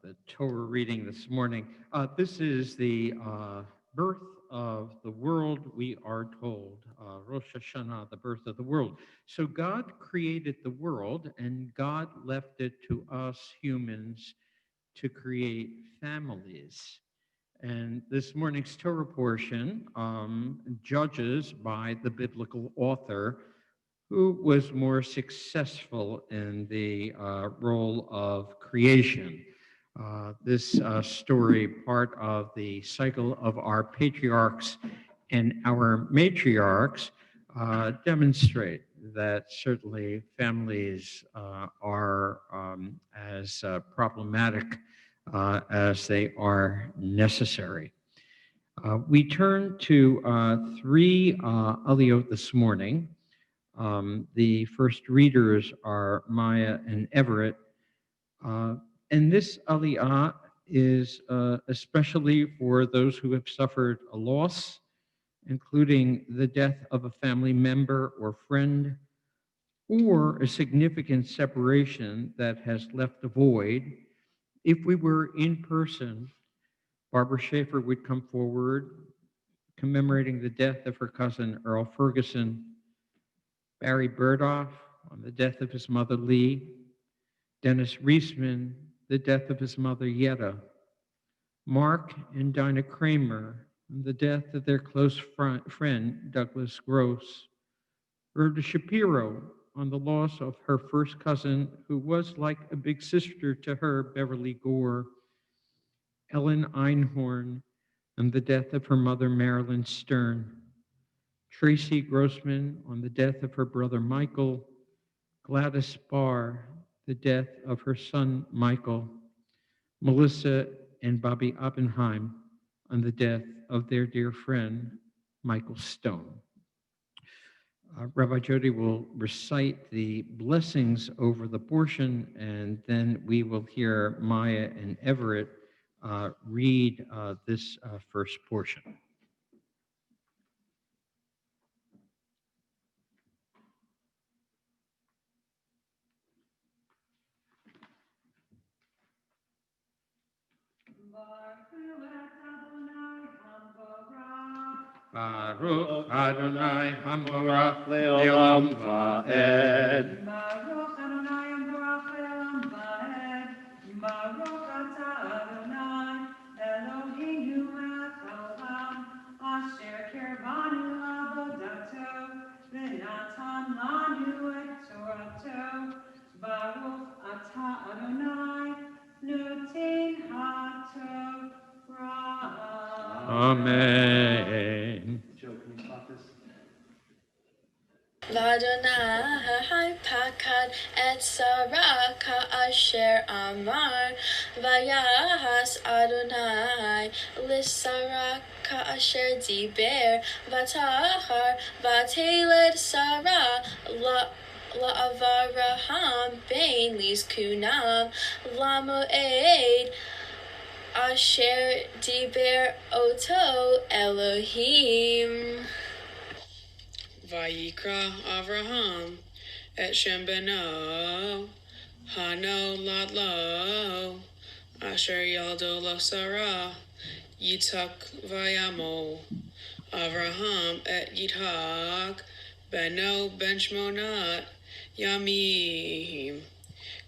The Torah reading this morning. This is the birth of the world, we are told. Rosh Hashanah, the birth of the world. So God created the world, and God left it to us humans to create families. And this morning's Torah portion judges by the biblical author who was more successful in the role of creation. This story, part of the cycle of our patriarchs and our matriarchs, demonstrate that certainly families are as problematic as they are necessary. We turn to three aliyot this morning. The first readers are Maya and Everett. And this aliyah is especially for those who have suffered a loss, including the death of a family member or friend, or a significant separation that has left a void. If we were in person, Barbara Schaefer would come forward commemorating the death of her cousin Earl Ferguson, Barry Burdoff on the death of his mother Lee, Dennis Reisman, the death of his mother Yetta, Mark and Dinah Kramer on the death of their close friend Douglas Gross, Rhoda Shapiro on the loss of her first cousin who was like a big sister to her, Beverly Gore, Ellen Einhorn on the death of her mother Marilyn Stern, Tracy Grossman on the death of her brother Michael, Gladys Barr, the death of her son Michael, Melissa and Bobby Oppenheim on the death of their dear friend Michael Stone. Rabbi Jody will recite the blessings over the portion, and then we will hear Maya and Everett read this first portion. Baruch Adonai Hamorach Leolam Va'ed. Baruch Adonai Hamorach Leolam Va'ed. Baruch Atah Adonai Eloheinu melech haolam asher kirvanu avodato v'natan lanu et torato. Baruch Atah Adonai noten haTorah. Amen. Joe, can you stop this? Vadonai Paka echad et Sarah ka'asher amar vayahas Adonai l'Sarah ka'asher diber vatahar vateled Sarah la'avaraham bein lizkunav lamoed asher diber oto Elohim. Vayikra Avraham et Shem beno Hano Ladlo Asher Yaldo Lo Sarah Yitzhak Vayamo Avraham et Yitzhak Beno Benshmonat Yamim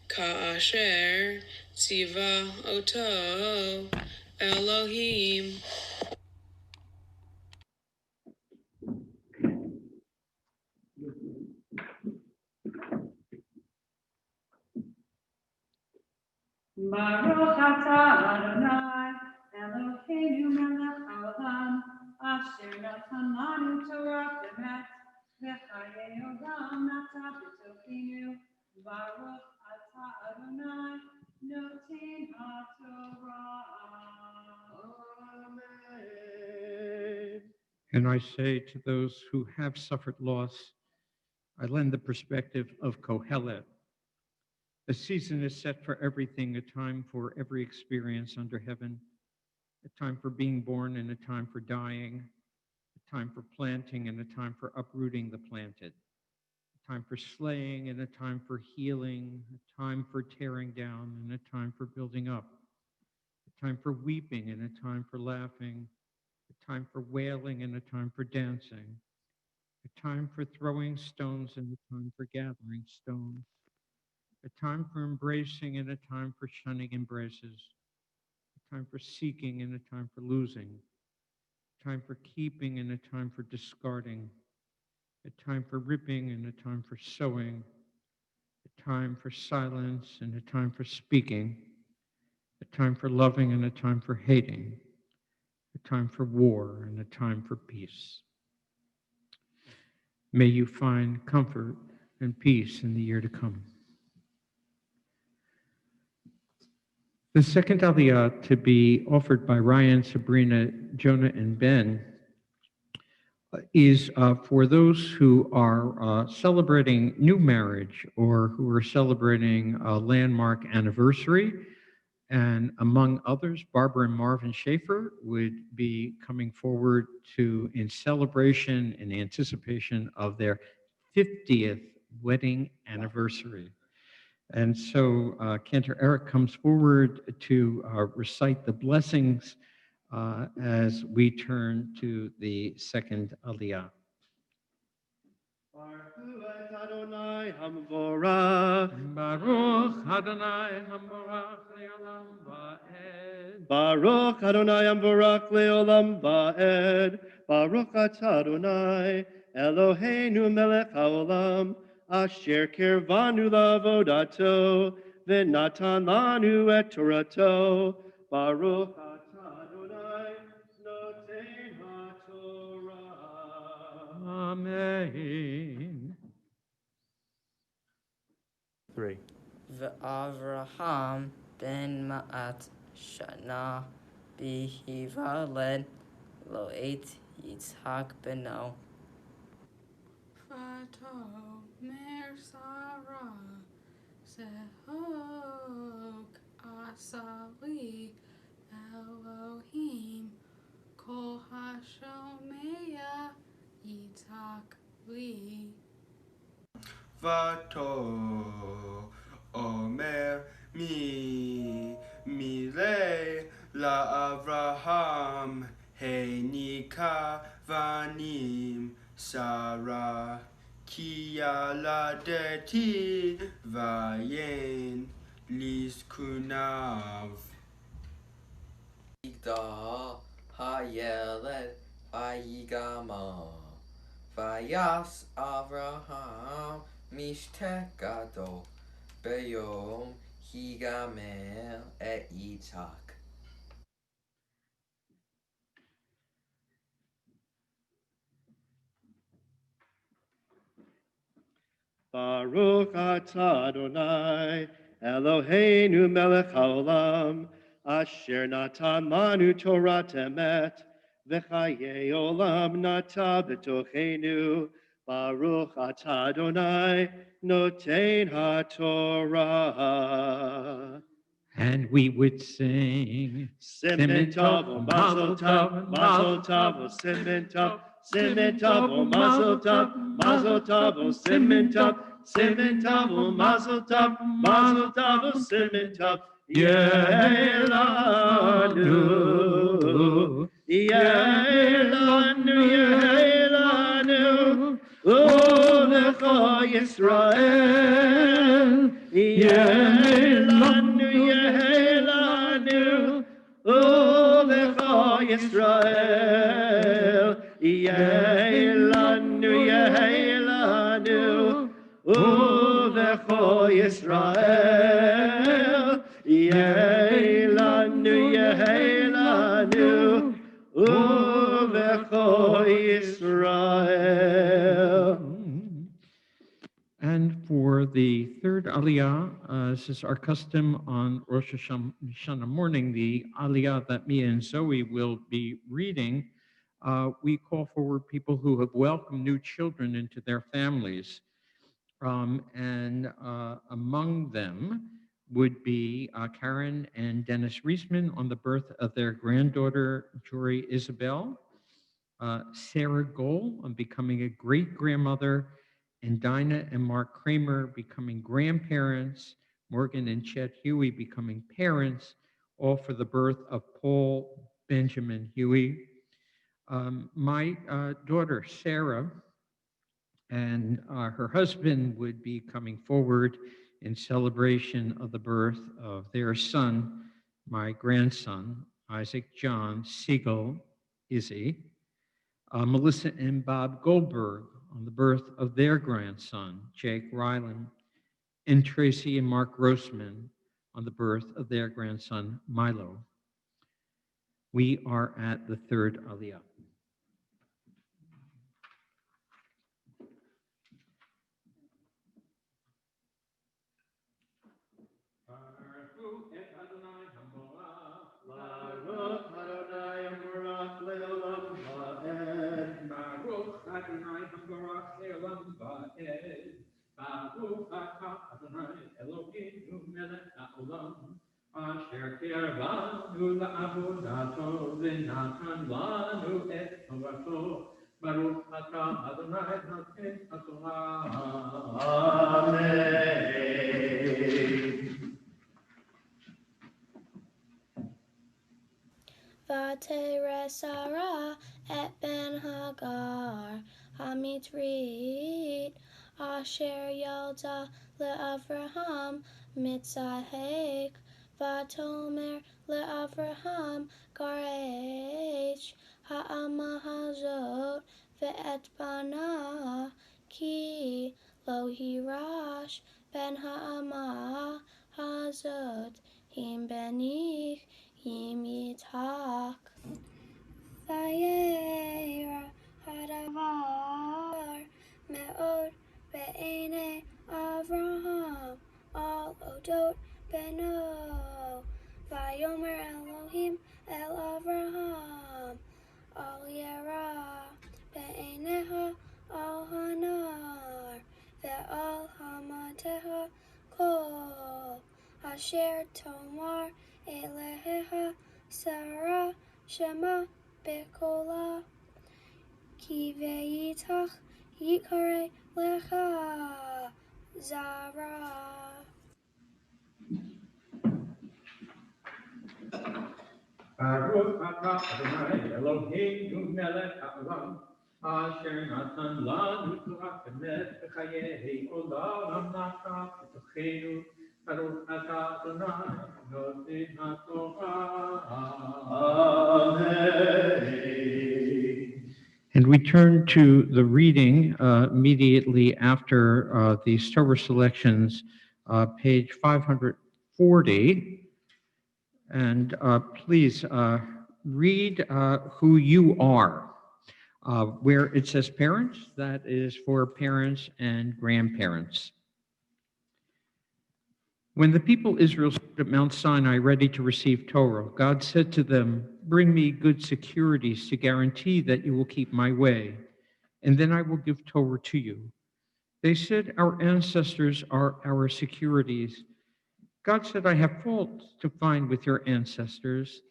Ka'asher Tziva Oto Elohim. Baruch atah Adonai, Eloheinu melech haolam, asher natan lanu Torah emet, v'chayei olam natan b'tochenu. Baruch atah Adonai, noten haTorah. Amen. And I say to those who have suffered loss, I lend the perspective of Kohelet. A season is set for everything, a time for every experience under heaven, a time for being born and a time for dying, a time for planting and a time for uprooting the planted, a time for slaying and a time for healing, a time for tearing down and a time for building up, a time for weeping and a time for laughing, a time for wailing and a time for dancing, a time for throwing stones and a time for gathering stones, a time for embracing and a time for shunning embraces, a time for seeking and a time for losing, a time for keeping and a time for discarding, a time for ripping and a time for sewing, a time for silence and a time for speaking, a time for loving and a time for hating, a time for war and a time for peace. May you find comfort and peace in the year to come. The second aliyah to be offered by Ryan, Sabrina, Jonah, and Ben is for those who are celebrating new marriage or who are celebrating a landmark anniversary. And among others, Barbara and Marvin Schaefer would be coming forward in celebration and anticipation of their 50th wedding anniversary. And so Cantor Eric comes forward to recite the blessings as we turn to the second aliyah. Baruch Adonai Hamvorach. Baruch Adonai Hamorach Leolam Va'ed. Baruch Adonai Hamvorach Leolam Va'ed. Baruch atah Adonai Eloheinu melech haolam asher kirvanu lavodato v'natan lanu et Torato. Baruch atah Adonai noten haTorah. Amen. 3. V'Avraham ben Ma'at Shana Bihivaled Lo Et Yitzhak beno. Fato mer Sarah Sehok Asali Elohim Kol Hashomeya Yitzhak li. Vato Omer Mile La Avraham Heinika Vanim Sarah Kialadeti Vayen Liskunav. Igdal Hayeled Vayigama Vayas Avraham Mishtekado Beyom Higamel et Yitzhak. Baruch atah Adonai, Eloheinu melech haolam, asher natan lanu Torah emet, v'chaye olam nata b'tochenu. Baruch atah Adonai, noten haTorah. And we would sing, Simen tov, o mazel tov, mazel tov, o simen tov, simen tov, o mazel tov, mazel tov, o simen tov, simen tov, o mazel tov, mazel tov, o simen tov. Yehelanu, Yehelanu, Yehelanu, Ulecha Yisrael, Yehelanu, Yehelanu, Ulecha Yisrael, Yehelanu, Yehelanu, Ulecha Yisrael, Yehelanu, Yehelanu, Ulecha Yisrael. And for the third Aliyah, this is our custom on Rosh Hashanah morning, the Aliyah that me and Zoe will be reading. We call forward people who have welcomed new children into their families. And among them would be Karen and Dennis Reisman on the birth of their granddaughter, Jory Isabel, Sarah Gohl on becoming a great-grandmother, and Dinah and Mark Kramer becoming grandparents, Morgan and Chet Huey becoming parents, all for the birth of Paul Benjamin Huey. My daughter, Sarah, and her husband would be coming forward in celebration of the birth of their son, my grandson, Isaac John Siegel Izzy. Melissa and Bob Goldberg on the birth of their grandson, Jake Ryland, and Tracy and Mark Grossman on the birth of their grandson, Milo. We are at the third Aliyah. Adonai Hambarach Le'olam Va'ed. Baruch atah Adonai Eloheinu melech haolam, asher kirvanu la'avodato v'natan lanu et tovato. Baruch atah Adonai noten haTorah. Amen. V'tereh Sarah et ben Hagar Hamitrit asher yalda le'Avraham mitzahek v'tomer le'Avraham garech ha'ama hazot ve'et bana ki lo hirash ben ha'ama hazot him benich him yitzhak. Vayera hadavar me'od be'enei Avraham al odot beno. Vayomer Elohim el Avraham al yera be'eneha al hanar ve'al hamateha kol asher tomar eleheha Sarah Shema Bekola Ki ve'yitach yikare lecha Zara. Baruch atah Adonai Eloheinu melech haolam, asher natan lanu Torah emet v'chaye olam nata b'tochenu. Baruch atah Adonai noten haTorah. Amen. And we turn to the reading immediately after the Stover selections, page 540. And please read who you are. Where it says parents, that is for parents and grandparents. When the people Israel stood at Mount Sinai ready to receive Torah, God said to them, "Bring me good securities to guarantee that you will keep my way, and then I will give Torah to you." They said, "Our ancestors are our securities." God said, "I have fault to find with your ancestors."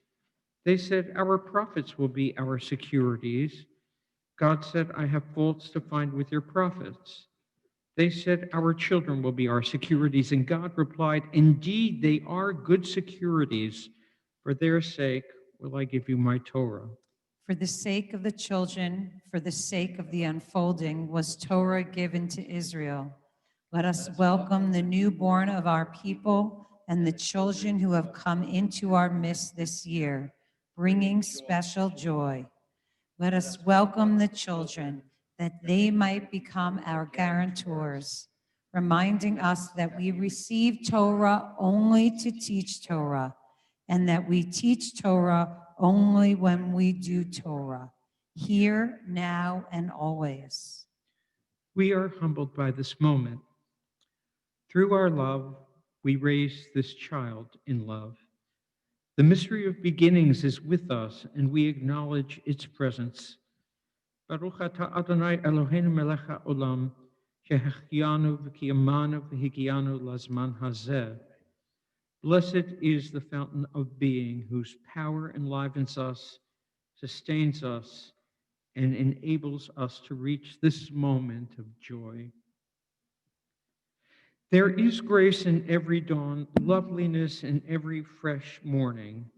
They said, "Our prophets will be our securities." God said, "I have faults to find with your prophets." They said, "Our children will be our securities." And God replied, "Indeed, they are good securities. For their sake will I give you my Torah." For the sake of the children, for the sake of the unfolding, was Torah given to Israel. Let us welcome the newborn of our people and the children who have come into our midst this year, bringing special joy. Let us welcome the children, that they might become our guarantors, reminding us that we receive Torah only to teach Torah, and that we teach Torah only when we do Torah, here, now, and always. We are humbled by this moment. Through our love, we raise this child in love. The mystery of beginnings is with us, and we acknowledge its presence. Baruch atah Adonai Eloheinu melech haolam, shehechianu v'kiyamanu v'higianu lazman hazeh. Blessed is the fountain of being, whose power enlivens us, sustains us, and enables us to reach this moment of joy. There is grace in every dawn, loveliness in every fresh morning.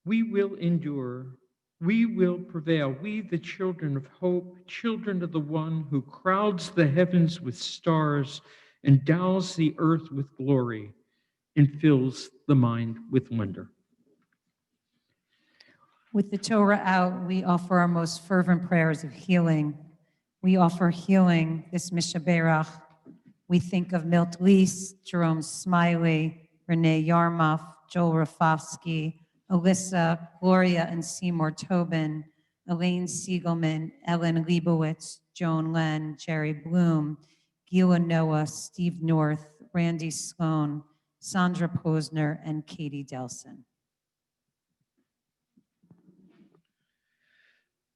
We will endure. We will prevail. We, the children of hope, children of the one who crowds the heavens with stars, endows the earth with glory, and fills the mind with wonder. With the Torah out, we offer our most fervent prayers of healing. We offer healing this Mishaberach. We think of Milt Leese, Jerome Smiley, Renee Yarmuff, Joel Rafofsky, Alyssa, Gloria and Seymour Tobin, Elaine Siegelman, Ellen Leibowitz, Joan Len, Jerry Bloom, Gila Noah, Steve North, Randy Sloan, Sandra Posner, and Katie Delson.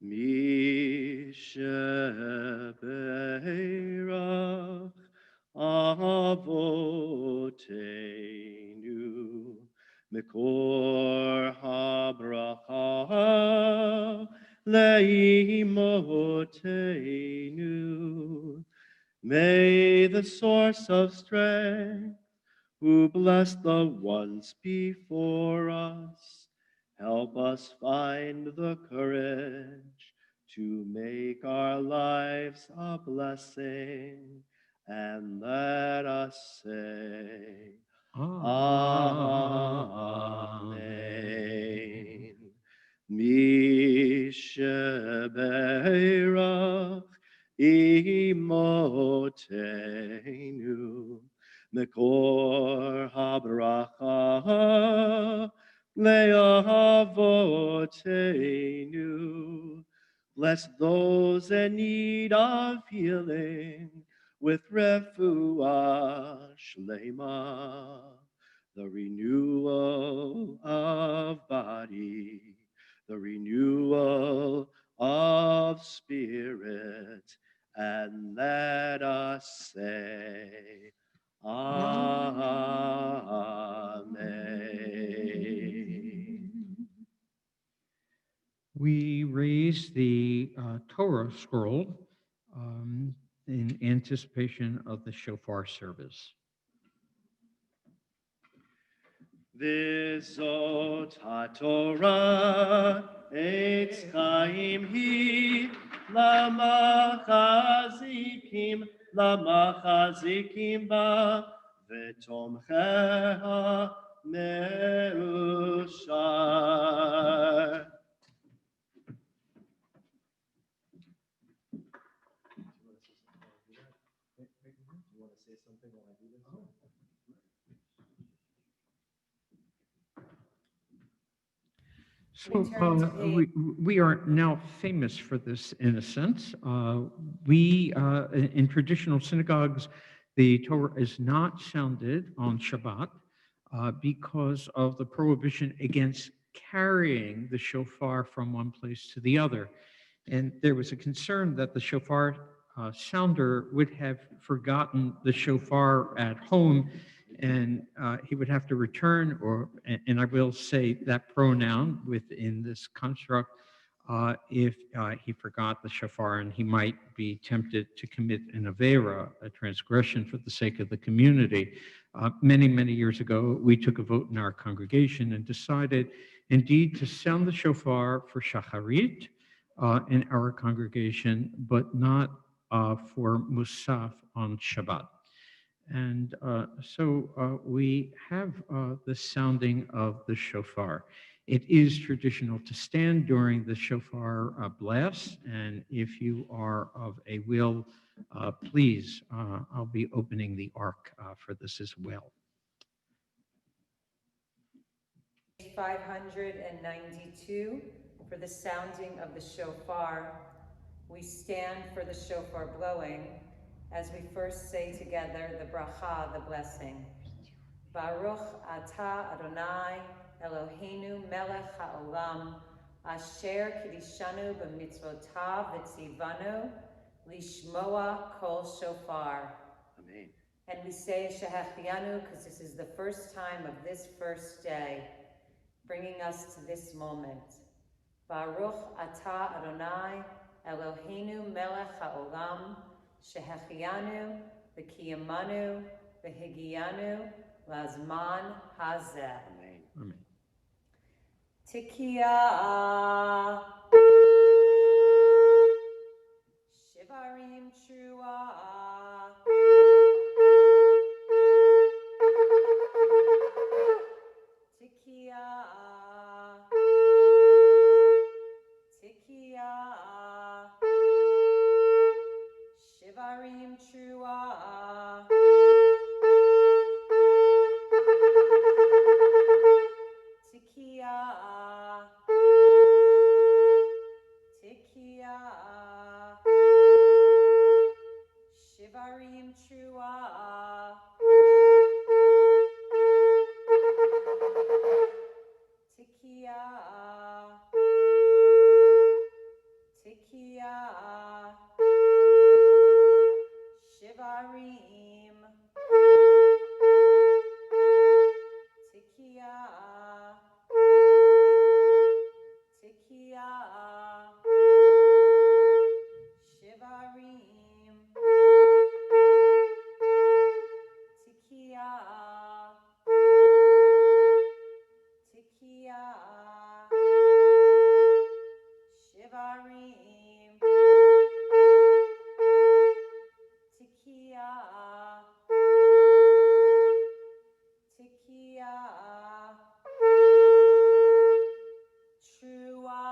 Mishaberach Avotenu Mekor habracha leimotenu. May the source of strength, who blessed the ones before us, help us find the courage to make our lives a blessing, and let us say, Amen. Mishaberach imotenu Mekor habracha le'avotenu. Bless those in need of healing with refuah shlema, the renewal of body, the renewal of spirit, and let us say, Amen. We raise the Torah scroll in anticipation of the shofar service. V'zot haTorah etz chaim hi lamachazikim ba v'tomcheha me'ushar. So Return to we are now famous for this in a sense. In traditional synagogues, the Torah is not sounded on Shabbat because of the prohibition against carrying the shofar from one place to the other. And there was a concern that the shofar sounder would have forgotten the shofar at home, and he would have to return, and I will say that pronoun within this construct, if he forgot the shofar, and he might be tempted to commit an avera, a transgression for the sake of the community. Many, many years ago, we took a vote in our congregation and decided indeed to sound the shofar for Shacharit in our congregation, but not for Musaf on Shabbat. And so we have the sounding of the shofar. It is traditional to stand during the shofar blast, and if you are of a will, please, I'll be opening the ark for this as well. 592, for the sounding of the shofar. We stand for the shofar blowing as we first say together the bracha, the blessing. Baruch atah Adonai Eloheinu melech haolam asher kidishanu b'mitzvotav v'tzivanu lishmoa kol shofar. Amen. And we say Shehachianu because this is the first time of this first day, bringing us to this moment. Baruch atah Adonai Eloheinu melech haolam shehachianu v'kiyamanu v'higianu lazman hazeh. Amen. Tikia shivarim trua Tikia Shivarim Trua Tikia Shivarim Trua Tikia Shivarim Tikia Shivarim Tikia Shivarim Tikia Trua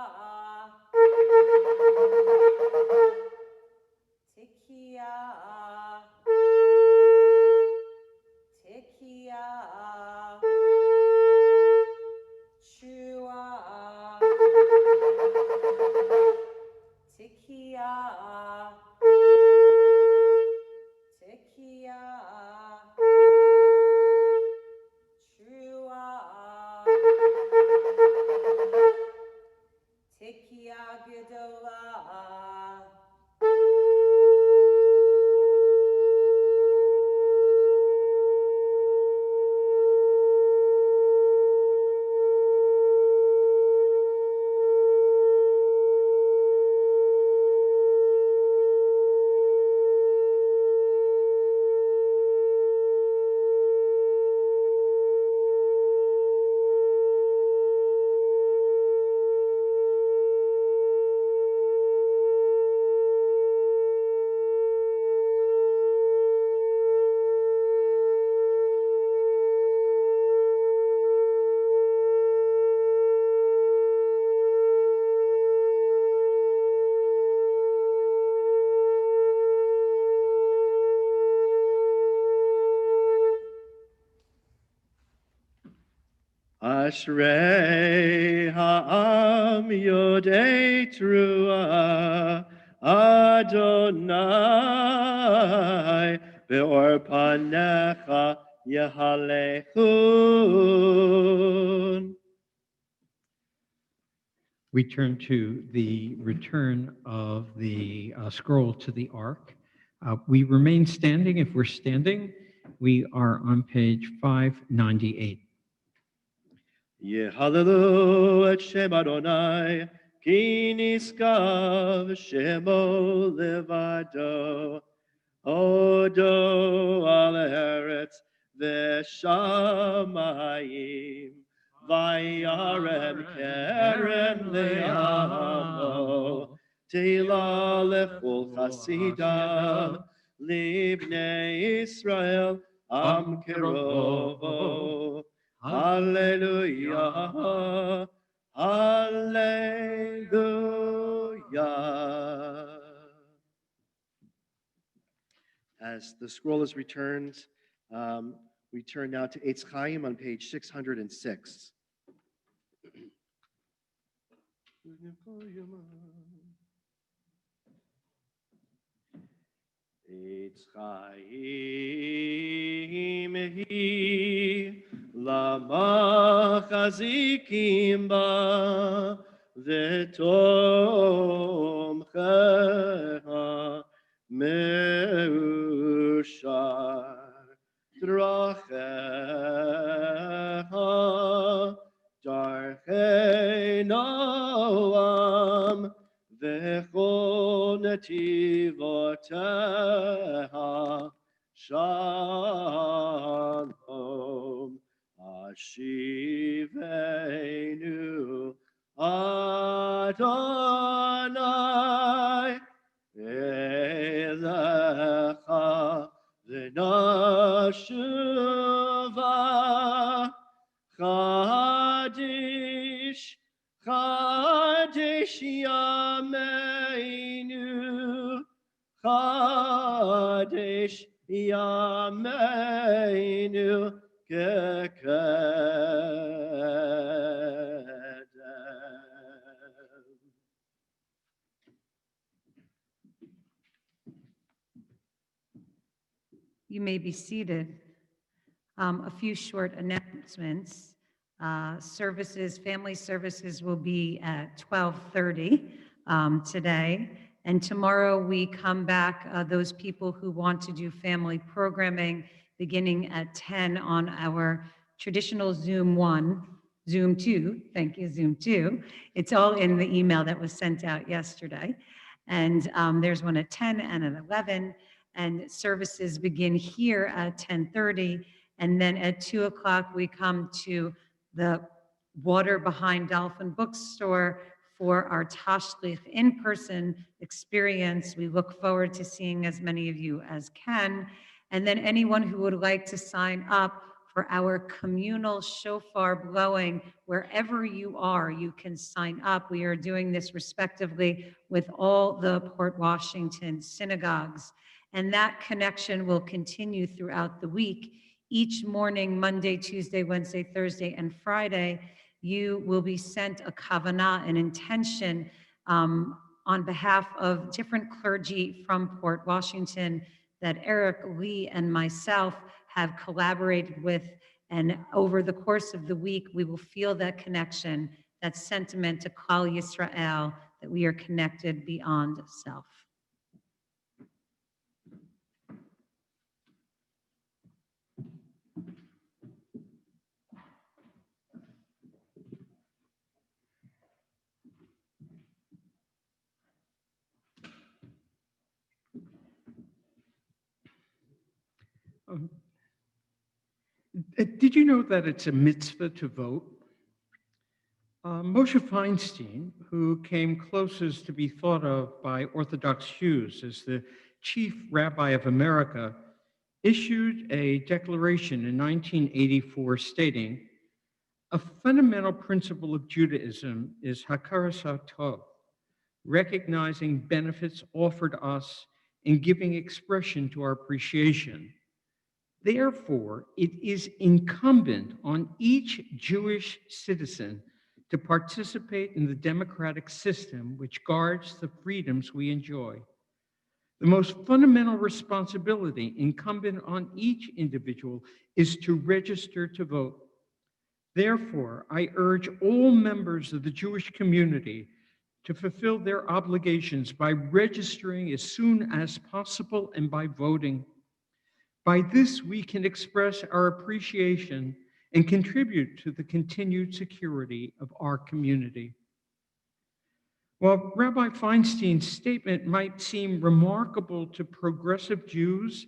Ashrei ha'am yodei trua Adonai be'or panecha yehalechun. We turn to the return of the scroll to the ark. We remain standing. If we're standing, we are on page 598. Yehalelu et Shem Adonai, ki niskav Shemo levado, Odo al haaretz v'shamayim, vayarem kerem le'amo, Tehila lechol chasidav, libnei Israel am kerovo. Hallelujah, hallelujah. As the scroll is returned, we turn now to Eitz Chaim on page 606. Eitz Chaim hi lama chazikim ba v'tomcheha meushar dracheha darchei noam v'chol netivoteha shalom ashivenu Adonai elecha v'nashuva chadish chadish yameinu chadish yameinu You may be seated. A few short announcements. Family services will be at 12:30 today. And tomorrow we come back, those people who want to do family programming, beginning at 10 on our traditional Zoom 1, Zoom 2, thank you, Zoom 2. It's all in the email that was sent out yesterday. And there's one at 10 and at 11. And services begin here at 10:30. And then at 2 o'clock, we come to the Water Behind Dolphin Bookstore for our Tashlich in-person experience. We look forward to seeing as many of you as can. And then anyone who would like to sign up for our communal shofar blowing, wherever you are, you can sign up. We are doing this respectively with all the Port Washington synagogues. And that connection will continue throughout the week. Each morning, Monday, Tuesday, Wednesday, Thursday, and Friday, you will be sent a kavanah, an intention on behalf of different clergy from Port Washington that Eric Lee and myself have collaborated with. And over the course of the week, we will feel that connection, that sentiment to Klal Yisrael, that we are connected beyond self. Did you know that it's a mitzvah to vote? Moshe Feinstein, who came closest to be thought of by Orthodox Jews as the chief rabbi of America, issued a declaration in 1984 stating, "A fundamental principle of Judaism is hakaras hatov, recognizing benefits offered us and giving expression to our appreciation. Therefore, it is incumbent on each Jewish citizen to participate in the democratic system which guards the freedoms we enjoy. The most fundamental responsibility incumbent on each individual is to register to vote. Therefore, I urge all members of the Jewish community to fulfill their obligations by registering as soon as possible and by voting. By this, we can express our appreciation and contribute to the continued security of our community. While Rabbi Feinstein's statement might seem remarkable to progressive Jews,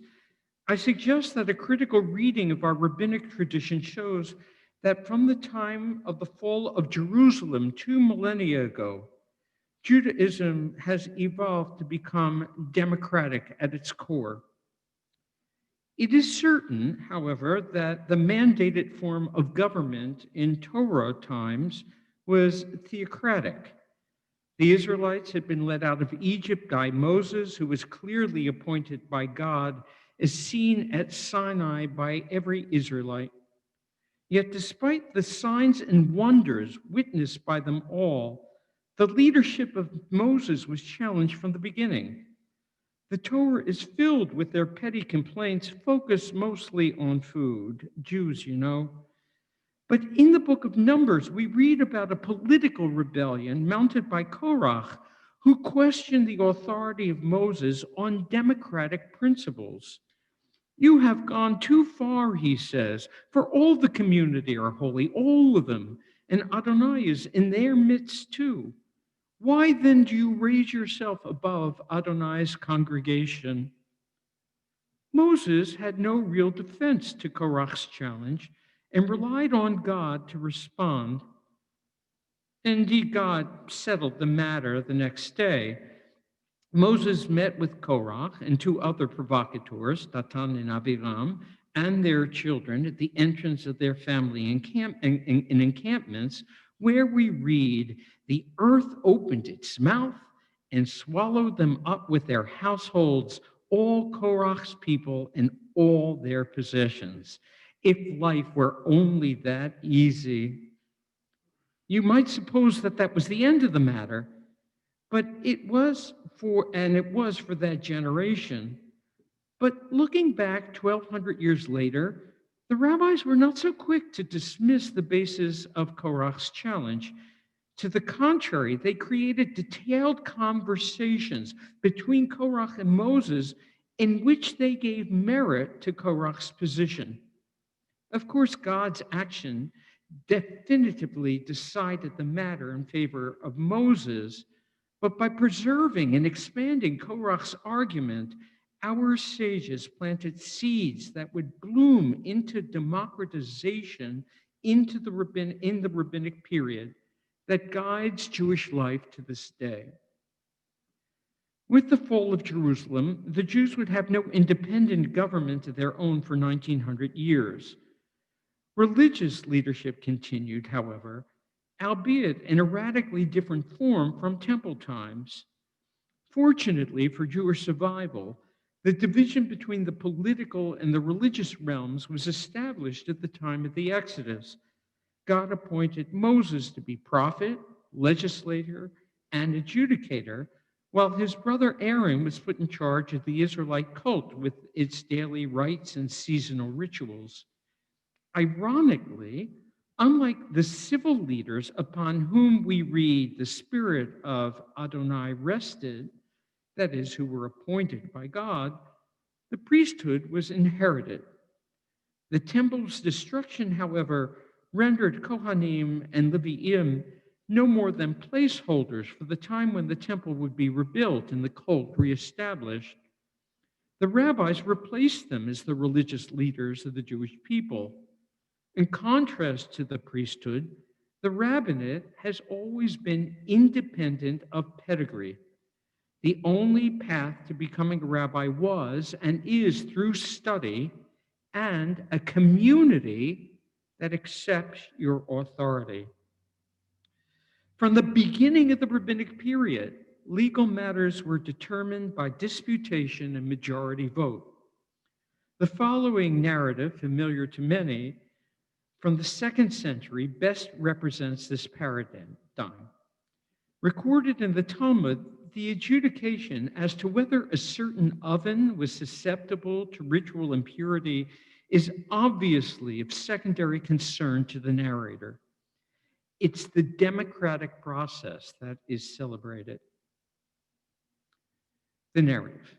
I suggest that a critical reading of our rabbinic tradition shows that from the time of the fall of Jerusalem 2 millennia ago, Judaism has evolved to become democratic at its core. It is certain, however, that the mandated form of government in Torah times was theocratic. The Israelites had been led out of Egypt by Moses, who was clearly appointed by God, as seen at Sinai by every Israelite. Yet despite the signs and wonders witnessed by them all, the leadership of Moses was challenged from the beginning. The Torah is filled with their petty complaints, focused mostly on food, Jews, you know. But in the book of Numbers, we read about a political rebellion mounted by Korach, who questioned the authority of Moses on democratic principles. You have gone too far, he says, for all the community are holy, all of them, and Adonai is in their midst too. Why then do you raise yourself above Adonai's congregation? Moses had no real defense to Korach's challenge and relied on God to respond. Indeed, God settled the matter the next day. Moses met with Korach and two other provocateurs, Datan and Abiram, and their children at the entrance of their family encampments, where we read, the earth opened its mouth and swallowed them up with their households, all Korach's people and all their possessions. If life were only that easy. You might suppose that that was the end of the matter, but it was for that generation. But looking back 1,200 years later, the rabbis were not so quick to dismiss the basis of Korach's challenge. To the contrary, they created detailed conversations between Korach and Moses in which they gave merit to Korach's position. Of course, God's action definitively decided the matter in favor of Moses, but by preserving and expanding Korach's argument, our sages planted seeds that would bloom into democratization in the rabbinic period that guides Jewish life to this day. With the fall of Jerusalem, the Jews would have no independent government of their own for 1900 years. Religious leadership continued, however, albeit in a radically different form from temple times. Fortunately for Jewish survival, the division between the political and the religious realms was established at the time of the Exodus. God appointed Moses to be prophet, legislator, and adjudicator, while his brother Aaron was put in charge of the Israelite cult with its daily rites and seasonal rituals. Ironically, unlike the civil leaders upon whom we read the spirit of Adonai rested, that is, who were appointed by God, the priesthood was inherited. The temple's destruction, however, rendered Kohanim and Leviim no more than placeholders for the time when the temple would be rebuilt and the cult reestablished. The rabbis replaced them as the religious leaders of the Jewish people. In contrast to the priesthood, the rabbinate has always been independent of pedigree. The only path to becoming a rabbi was and is through study and a community that accepts your authority. From the beginning of the rabbinic period, legal matters were determined by disputation and majority vote. The following narrative, familiar to many, from the 2nd century best represents this paradigm. Recorded in the Talmud, the adjudication as to whether a certain oven was susceptible to ritual impurity is obviously of secondary concern to the narrator. It's the democratic process that is celebrated. The narrative.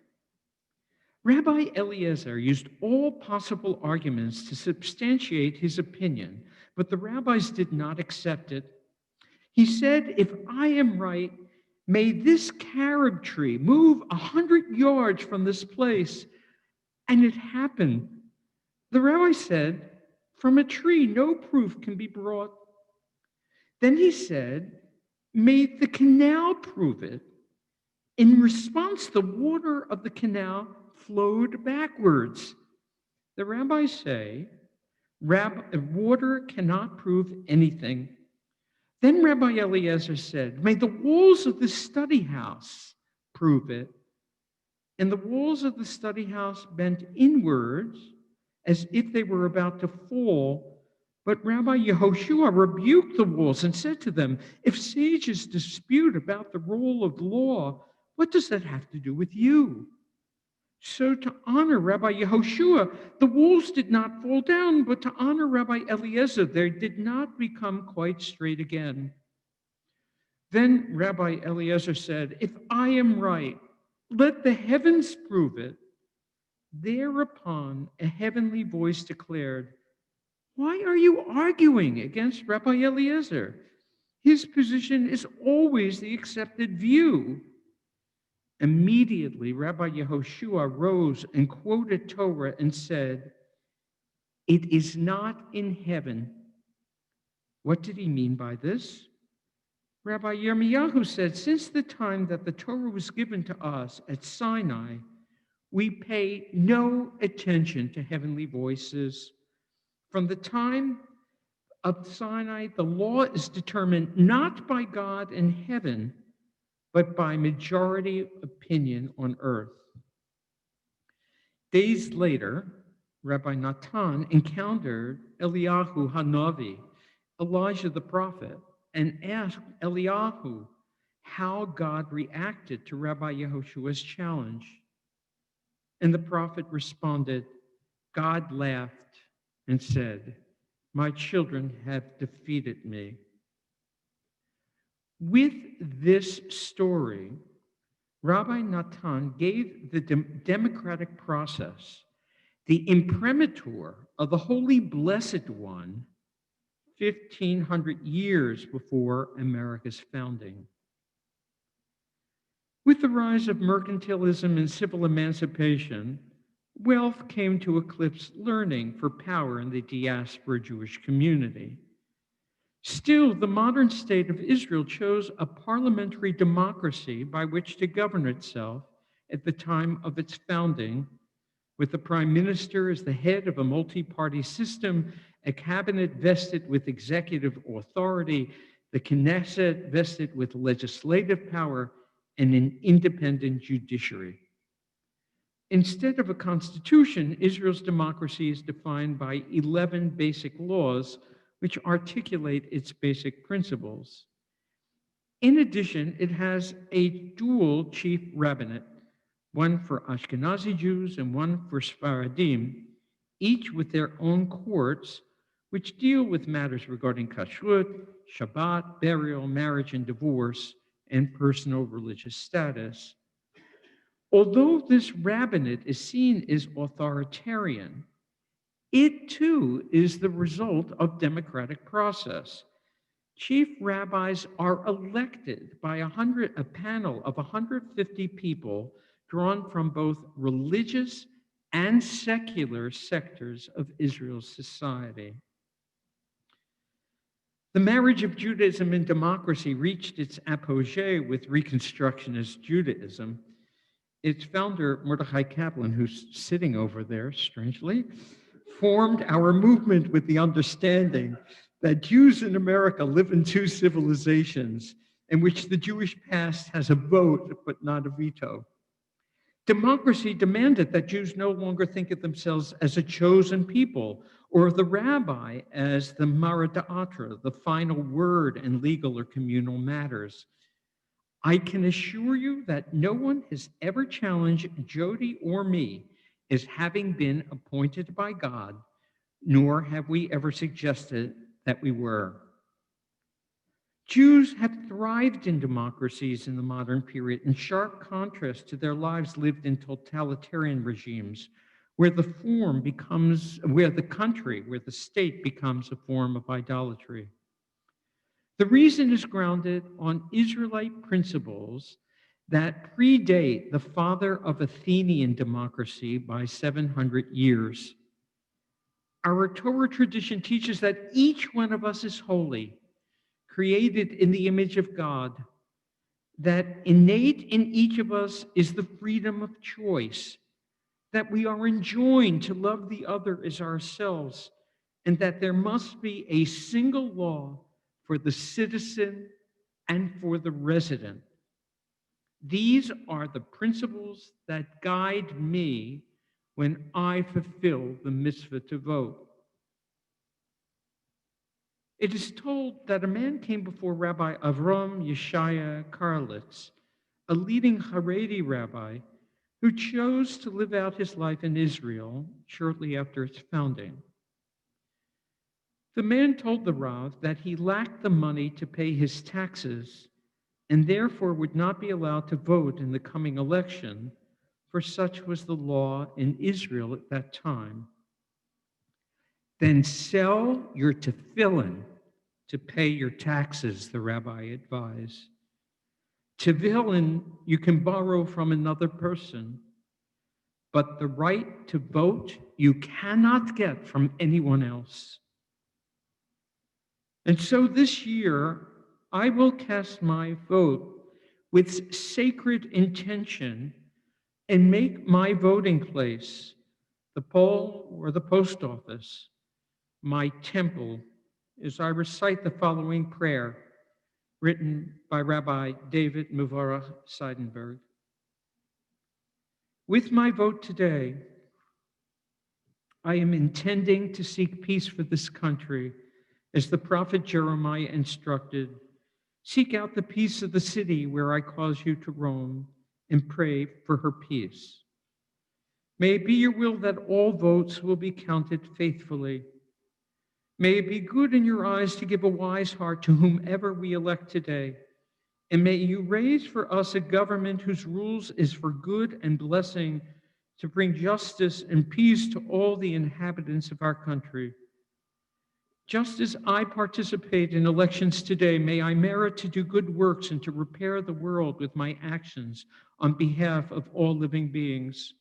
Rabbi Eliezer used all possible arguments to substantiate his opinion, but the rabbis did not accept it. He said, "If I am right, may this carob tree move 100 yards from this place." And it happened. The rabbi said, "From a tree, no proof can be brought." Then he said, "May the canal prove it." In response, the water of the canal flowed backwards. The rabbis say, water cannot prove anything. Then Rabbi Eliezer said, "May the walls of the study house prove it." And the walls of the study house bent inwards as if they were about to fall. But Rabbi Yehoshua rebuked the walls and said to them, "If sages dispute about the rule of law, what does that have to do with you?" So to honor Rabbi Yehoshua, the walls did not fall down, but to honor Rabbi Eliezer, they did not become quite straight again. Then Rabbi Eliezer said, "If I am right, let the heavens prove it." Thereupon a heavenly voice declared, "Why are you arguing against Rabbi Eliezer? His position is always the accepted view." Immediately, Rabbi Yehoshua rose and quoted Torah and said, "It is not in heaven." What did he mean by this? Rabbi Yirmiyahu said, "Since the time that the Torah was given to us at Sinai, we pay no attention to heavenly voices. From the time of Sinai, the law is determined not by God in heaven, but by majority opinion on earth." Days later, Rabbi Natan encountered Eliyahu Hanavi, Elijah the prophet, and asked Eliyahu how God reacted to Rabbi Yehoshua's challenge. And the prophet responded, "God laughed and said, 'My children have defeated me.'" With this story, Rabbi Natan gave the democratic process the imprimatur of the Holy Blessed One 1,500 years before America's founding. With the rise of mercantilism and civil emancipation, wealth came to eclipse learning for power in the diaspora Jewish community. Still, the modern state of Israel chose a parliamentary democracy by which to govern itself at the time of its founding, with the prime minister as the head of a multi-party system, a cabinet vested with executive authority, the Knesset vested with legislative power, and an independent judiciary. Instead of a constitution, Israel's democracy is defined by 11 basic laws which articulate its basic principles. In addition, it has a dual chief rabbinate, one for Ashkenazi Jews and one for Sfaradim, each with their own courts, which deal with matters regarding kashrut, Shabbat, burial, marriage and divorce, and personal religious status. Although this rabbinate is seen as authoritarian, it too is the result of democratic process. Chief rabbis are elected by a panel of 150 people drawn from both religious and secular sectors of Israel's society. The marriage of Judaism and democracy reached its apogee with Reconstructionist Judaism. Its founder, Mordechai Kaplan, who's sitting over there, strangely, formed our movement with the understanding that Jews in America live in two civilizations in which the Jewish past has a vote but not a veto. Democracy demanded that Jews no longer think of themselves as a chosen people or the rabbi as the Mara Da'atra, the final word in legal or communal matters. I can assure you that no one has ever challenged Jody or me as having been appointed by God, nor have we ever suggested that we were. Jews have thrived in democracies in the modern period, in sharp contrast to their lives lived in totalitarian regimes, where the state becomes a form of idolatry. The reason is grounded on Israelite principles that predate the father of Athenian democracy by 700 years. Our Torah tradition teaches that each one of us is holy, created in the image of God, that innate in each of us is the freedom of choice, that we are enjoined to love the other as ourselves, and that there must be a single law for the citizen and for the resident. These are the principles that guide me when I fulfill the mitzvah to vote. It is told that a man came before Rabbi Avram Yeshaya Karlitz, a leading Haredi rabbi who chose to live out his life in Israel shortly after its founding. The man told the Rav that he lacked the money to pay his taxes and therefore would not be allowed to vote in the coming election, for such was the law in Israel at that time. Then sell your tefillin to pay your taxes, the rabbi advised. Tefillin you can borrow from another person, but the right to vote you cannot get from anyone else. And so this year, I will cast my vote with sacred intention and make my voting place, the poll or the post office, my temple, as I recite the following prayer written by Rabbi David Muvarach Seidenberg. With my vote today, I am intending to seek peace for this country, as the prophet Jeremiah instructed. Seek out the peace of the city where I cause you to roam, and pray for her peace. May it be your will that all votes will be counted faithfully. May it be good in your eyes to give a wise heart to whomever we elect today. And may you raise for us a government whose rules is for good and blessing, to bring justice and peace to all the inhabitants of our country. Just as I participate in elections today, may I merit to do good works and to repair the world with my actions on behalf of all living beings.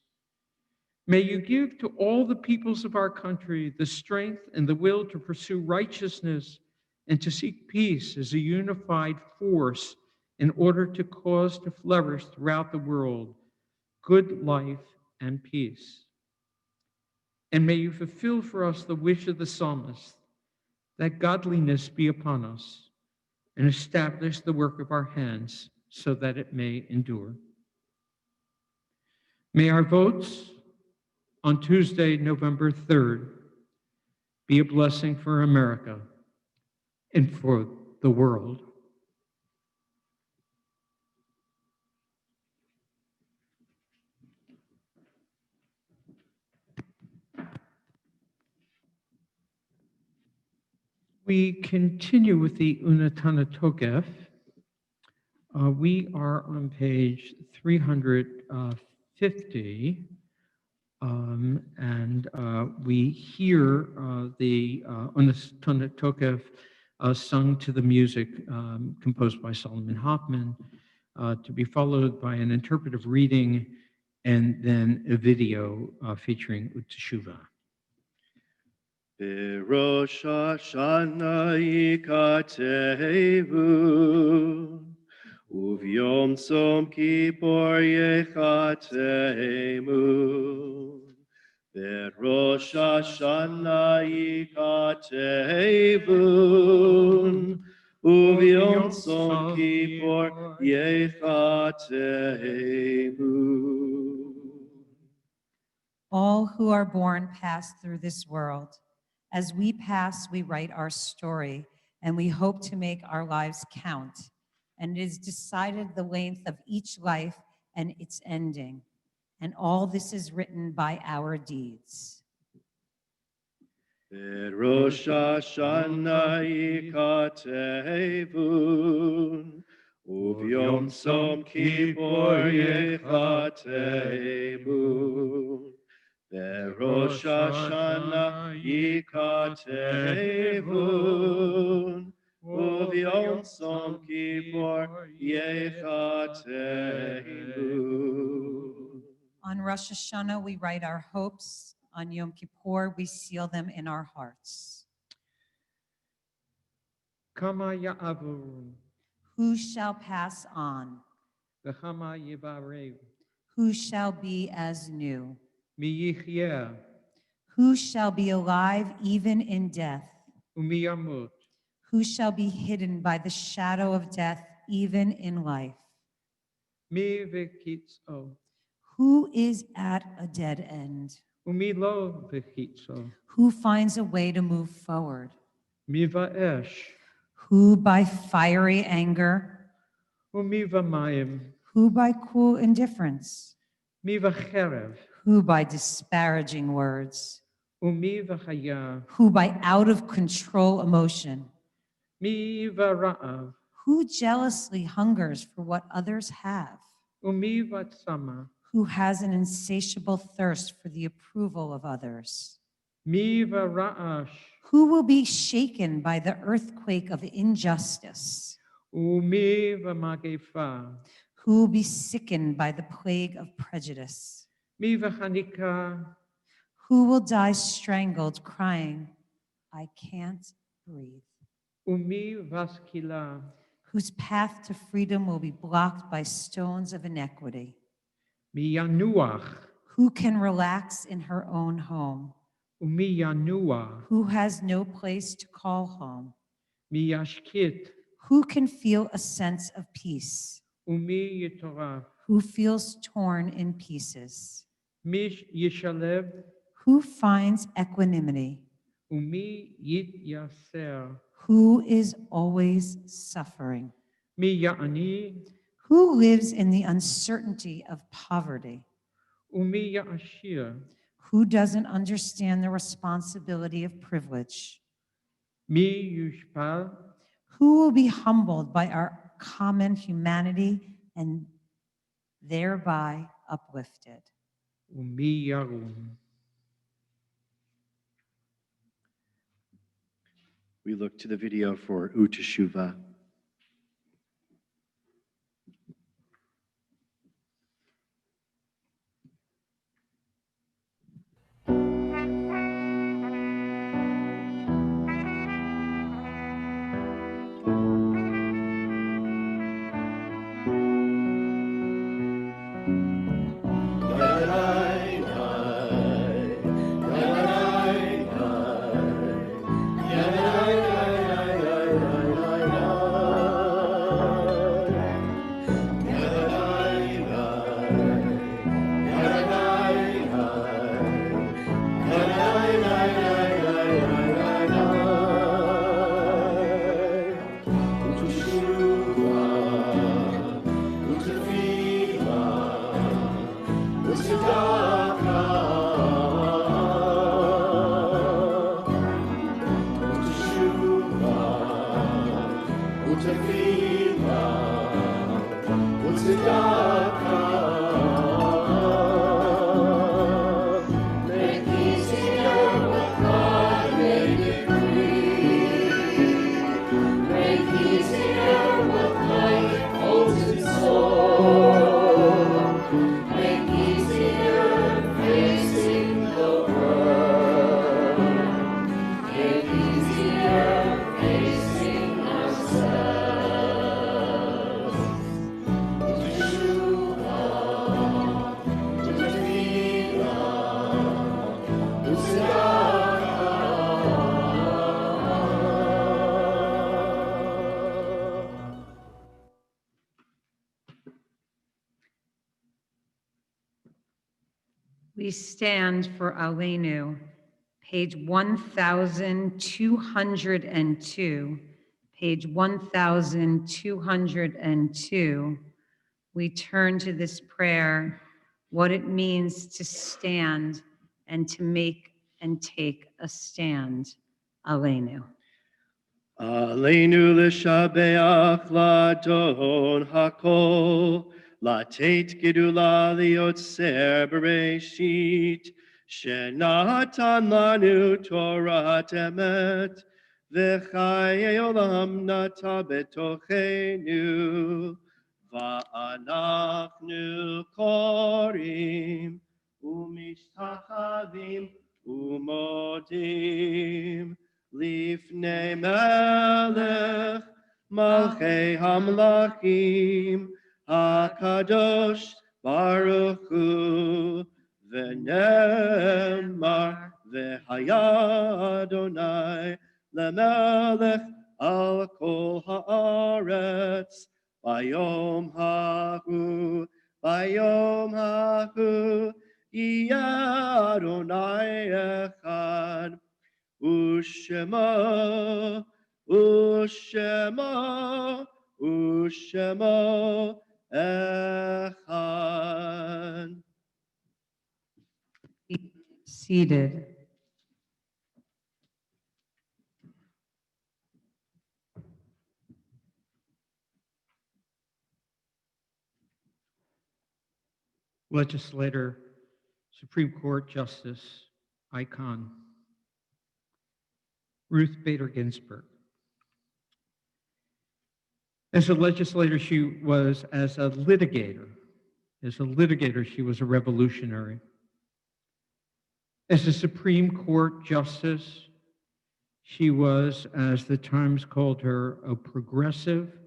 May you give to all the peoples of our country the strength and the will to pursue righteousness and to seek peace as a unified force in order to cause to flourish throughout the world good life and peace. And may you fulfill for us the wish of the psalmist, that godliness be upon us, and establish the work of our hands so that it may endure. May our votes on Tuesday, November 3rd, be a blessing for America and for the world. We continue with the Unatana Tokef. We are on page 350, and we hear the Unatana Tokef sung to the music composed by Solomon Hoffman, to be followed by an interpretive reading and then a video featuring U'Teshuva. Rosh Hashanah yikatevu, uvyom tzom kippur yechatemu. Rosh Hashanah yikatevu, uvyom tzom kippur yechatemu. All who are born pass through this world. As we pass, we write our story, and we hope to make our lives count. And it is decided the length of each life and its ending. And all this is written by our deeds. Rosh Hashanah yikatevun, uvyom Tzom Kippur yichatevun. Rosh Hashanah yikatevun, uvyom Tzom Kippur yichatevun. On Rosh Hashanah, we write our hopes. On Yom Kippur, we seal them in our hearts. Kama ya'avurun, Who shall pass on? v'chama yivarev, Who shall be as new? mi yichyeh, Who shall be alive even in death? umi yamut, Who shall be hidden by the shadow of death even in life? mi v'kitzo, Who is at a dead end? umi lo v'kitzo, Who finds a way to move forward? mi va'esh, Who by fiery anger? umi v'mayim, Who by cool indifference? mi v'cherev, Who by disparaging words? umi v'chaya, Who by out of control emotion? mi v'ra'av, Who jealously hungers for what others have? umi v'tzama, Who has an insatiable thirst for the approval of others? mi v'ra'ash, Who will be shaken by the earthquake of injustice? umi v'magefa, Who will be sickened by the plague of prejudice? mi v'chanika, Who will die strangled, crying, I can't breathe? umi v'askila, Whose path to freedom will be blocked by stones of iniquity? mi yanuach, Who can relax in her own home? umi yanua, Who has no place to call home? mi yashkit, Who can feel a sense of peace? umi yitoraf, Who feels torn in pieces? mi yishalev, Who finds equanimity? umi yit yaser, Who is always suffering? mi ya'ani, Who lives in the uncertainty of poverty? umi ya'ashir, Who doesn't understand the responsibility of privilege? mi yushpal, Who will be humbled by our common humanity and thereby uplifted? umi yarum. We look to the video for Uteshuva. Facing ourselves. We stand for Aleinu, page 1202, page 1202. We turn to this prayer, what it means to stand and to make and take a stand. Aleinu. Aleinu l'shabeach l'adon hakol, latet gedula liotzer bereshit, shenatan lanu Torah emet, v'chaye olam nata betochenu, va'anachnu korim, umishtachavim, umodim, Lifnei Melech Malchei Hamlachim HaKadosh Baruch Hu V'nemar V'haya Adonai Lemelech Al Kol Haaretz Bayom Hahu Yeh Adonai Echad Ushema, Ushema, Ushema Echad. Be seated. Legislator, Supreme Court Justice, Icon, Ruth Bader Ginsburg. As a legislator, she was, as a litigator, she was a revolutionary. As a Supreme Court Justice, she was, as the Times called her, a progressive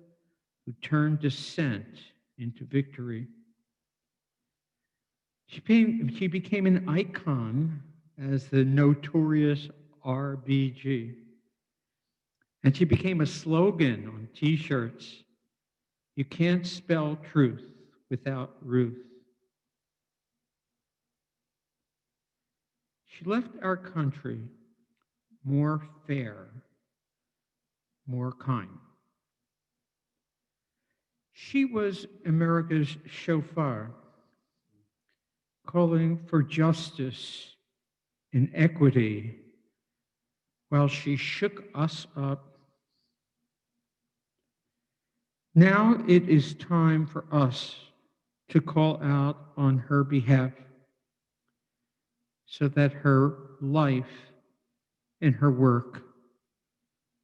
who turned dissent into victory. She became an icon as the notorious RBG. And she became a slogan on t-shirts. You can't spell truth without Ruth. She left our country more fair, more kind. She was America's shofar, calling for justice and equity while she shook us up. Now it is time for us to call out on her behalf so that her life and her work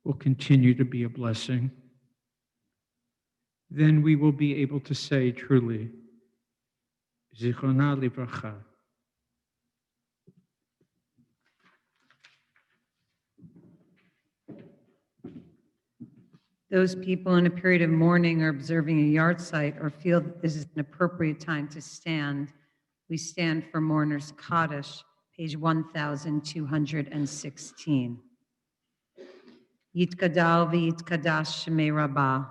will continue to be a blessing. Then we will be able to say truly, Zichrona Livracha. Those people in a period of mourning or observing a yard site or feel that this is an appropriate time to stand, we stand for Mourners Kaddish, page 1216. Yitkadal v'yitkadash shemei rabbah,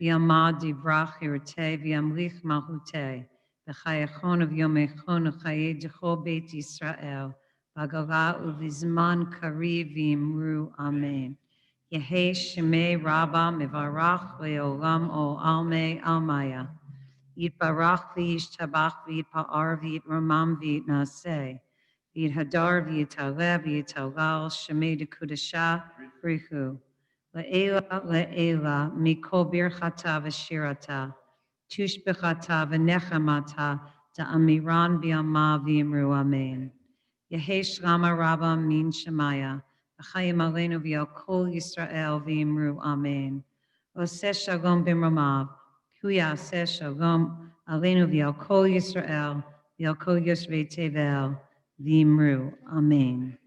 v'yamad divrach yirteh v'yamlich malchuteh, v'chayachon v'yomechon v'chayei d'chol beit Yisrael, v'agala u'vizman kariv v'imru amen. Yehei Shemei Rabba Mivarach Leolam O Alme Almaya. Yitbarach v'yishtabach v'yitpa'ar v'yitramam v'yitnaseh. V'yithadar v'yitaleh v'yitalal Shemei Dekudasha Brichu. Le'ela mikol birchata v'shirata. Tushbechata v'nechamata da'amiran b'yama v'yimru amen. Yehei Shlama Rabba min Shemaya. Chayim Aleinu v'yal kol Yisrael v'imru amen. Oseh shalom b'mramav, hu yaseh shalom Aleinu v'yal kol Yisrael v'yal kol Yoshvei Tevel v'imru amen.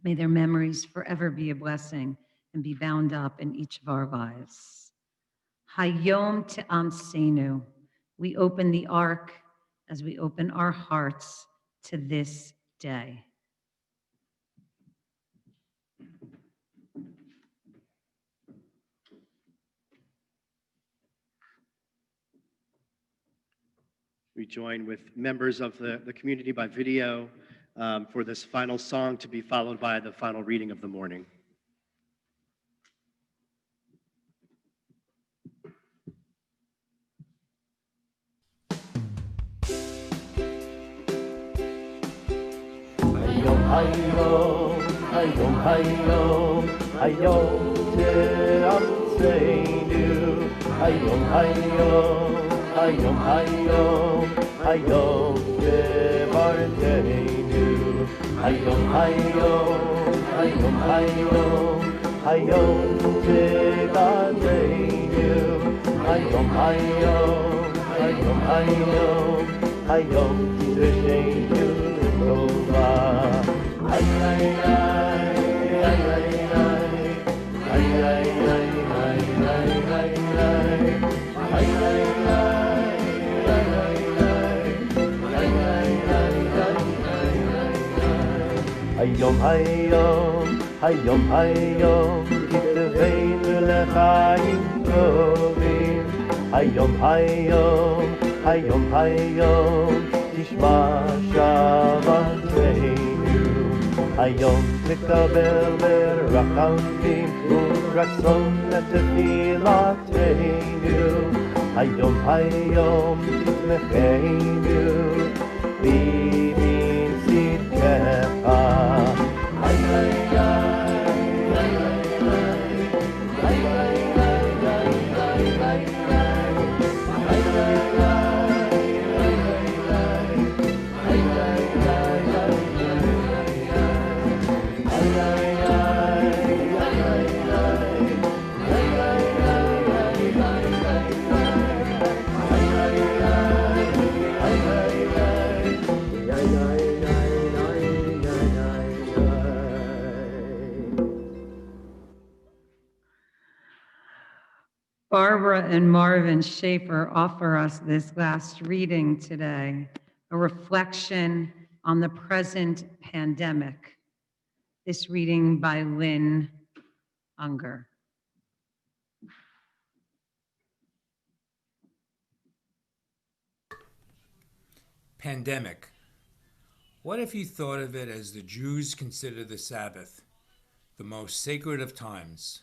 May their memories forever be a blessing and be bound up in each of our lives. Hayom te'amsenu. We open the ark as we open our hearts to this day. we join with members of the community by video for this final song to be followed by the final reading of the morning. Hayom, hayom, hayom, hayom te'amseinu. Hayom, hayom, hayom, hayom, hayom te'varteinu. Hayom, hayom, hayom, hayom, hayom te'gadeinu. Hayom, hayom, hayom, hayom, hayom tidrasheinu tova. Ay, ay, ay, ay, ay, ay, ay, ay, ay, ay, ay, ay, ay. Ay, ay, ay, ay, ay, ay, ay, ay, ay, ay, ay. Hayom, hayom, hayom, hayom, kitveinu lechaim tovim. Hayom, hayom, hayom, hayom, tishma shavateinu. Hayom tekaber berachamim uratzon letfilateinu. Hayom, hayom, titmecheinu b'min tzidkecha. Ay, ay, ay, ay, ay, ay, ay, ay, ay, ay, ay, ay, ay. Ay, ay, ay, ay, ay, ay, ay, ay, ay, Barbara and Marvin Schaefer offer us this last reading today, a reflection on the present pandemic. This reading by Lynn Unger. Pandemic. What if you thought of it as the Jews consider the Sabbath, the most sacred of times?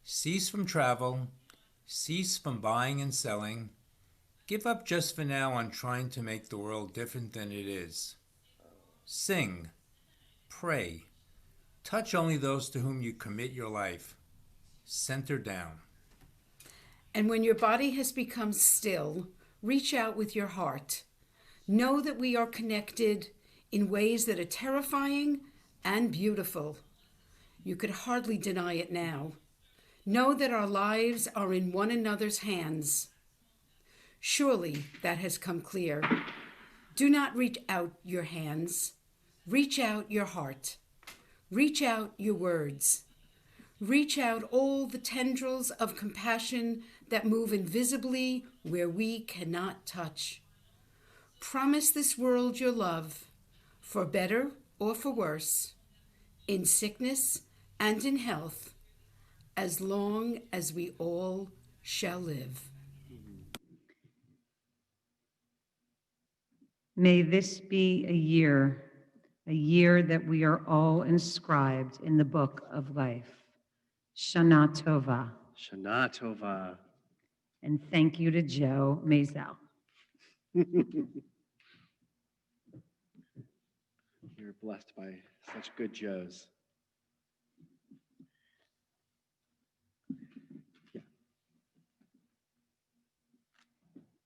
Cease from travel, cease from buying and selling, give up just for now on trying to make the world different than it is. Sing, pray, touch only those to whom you commit your life. Center down. And when your body has become still, reach out with your heart. Know that we are connected in ways that are terrifying and beautiful. You could hardly deny it now. Know that our lives are in one another's hands. Surely that has come clear. Do not reach out your hands. Reach out your heart. Reach out your words. Reach out all the tendrils of compassion that move invisibly where we cannot touch. Promise this world your love, for better or for worse, in sickness and in health, as long as we all shall live. May this be a year that we are all inscribed in the book of life. Shana Tova. Shana Tova. And thank you to Joe Mazel. You're blessed by such good Joes.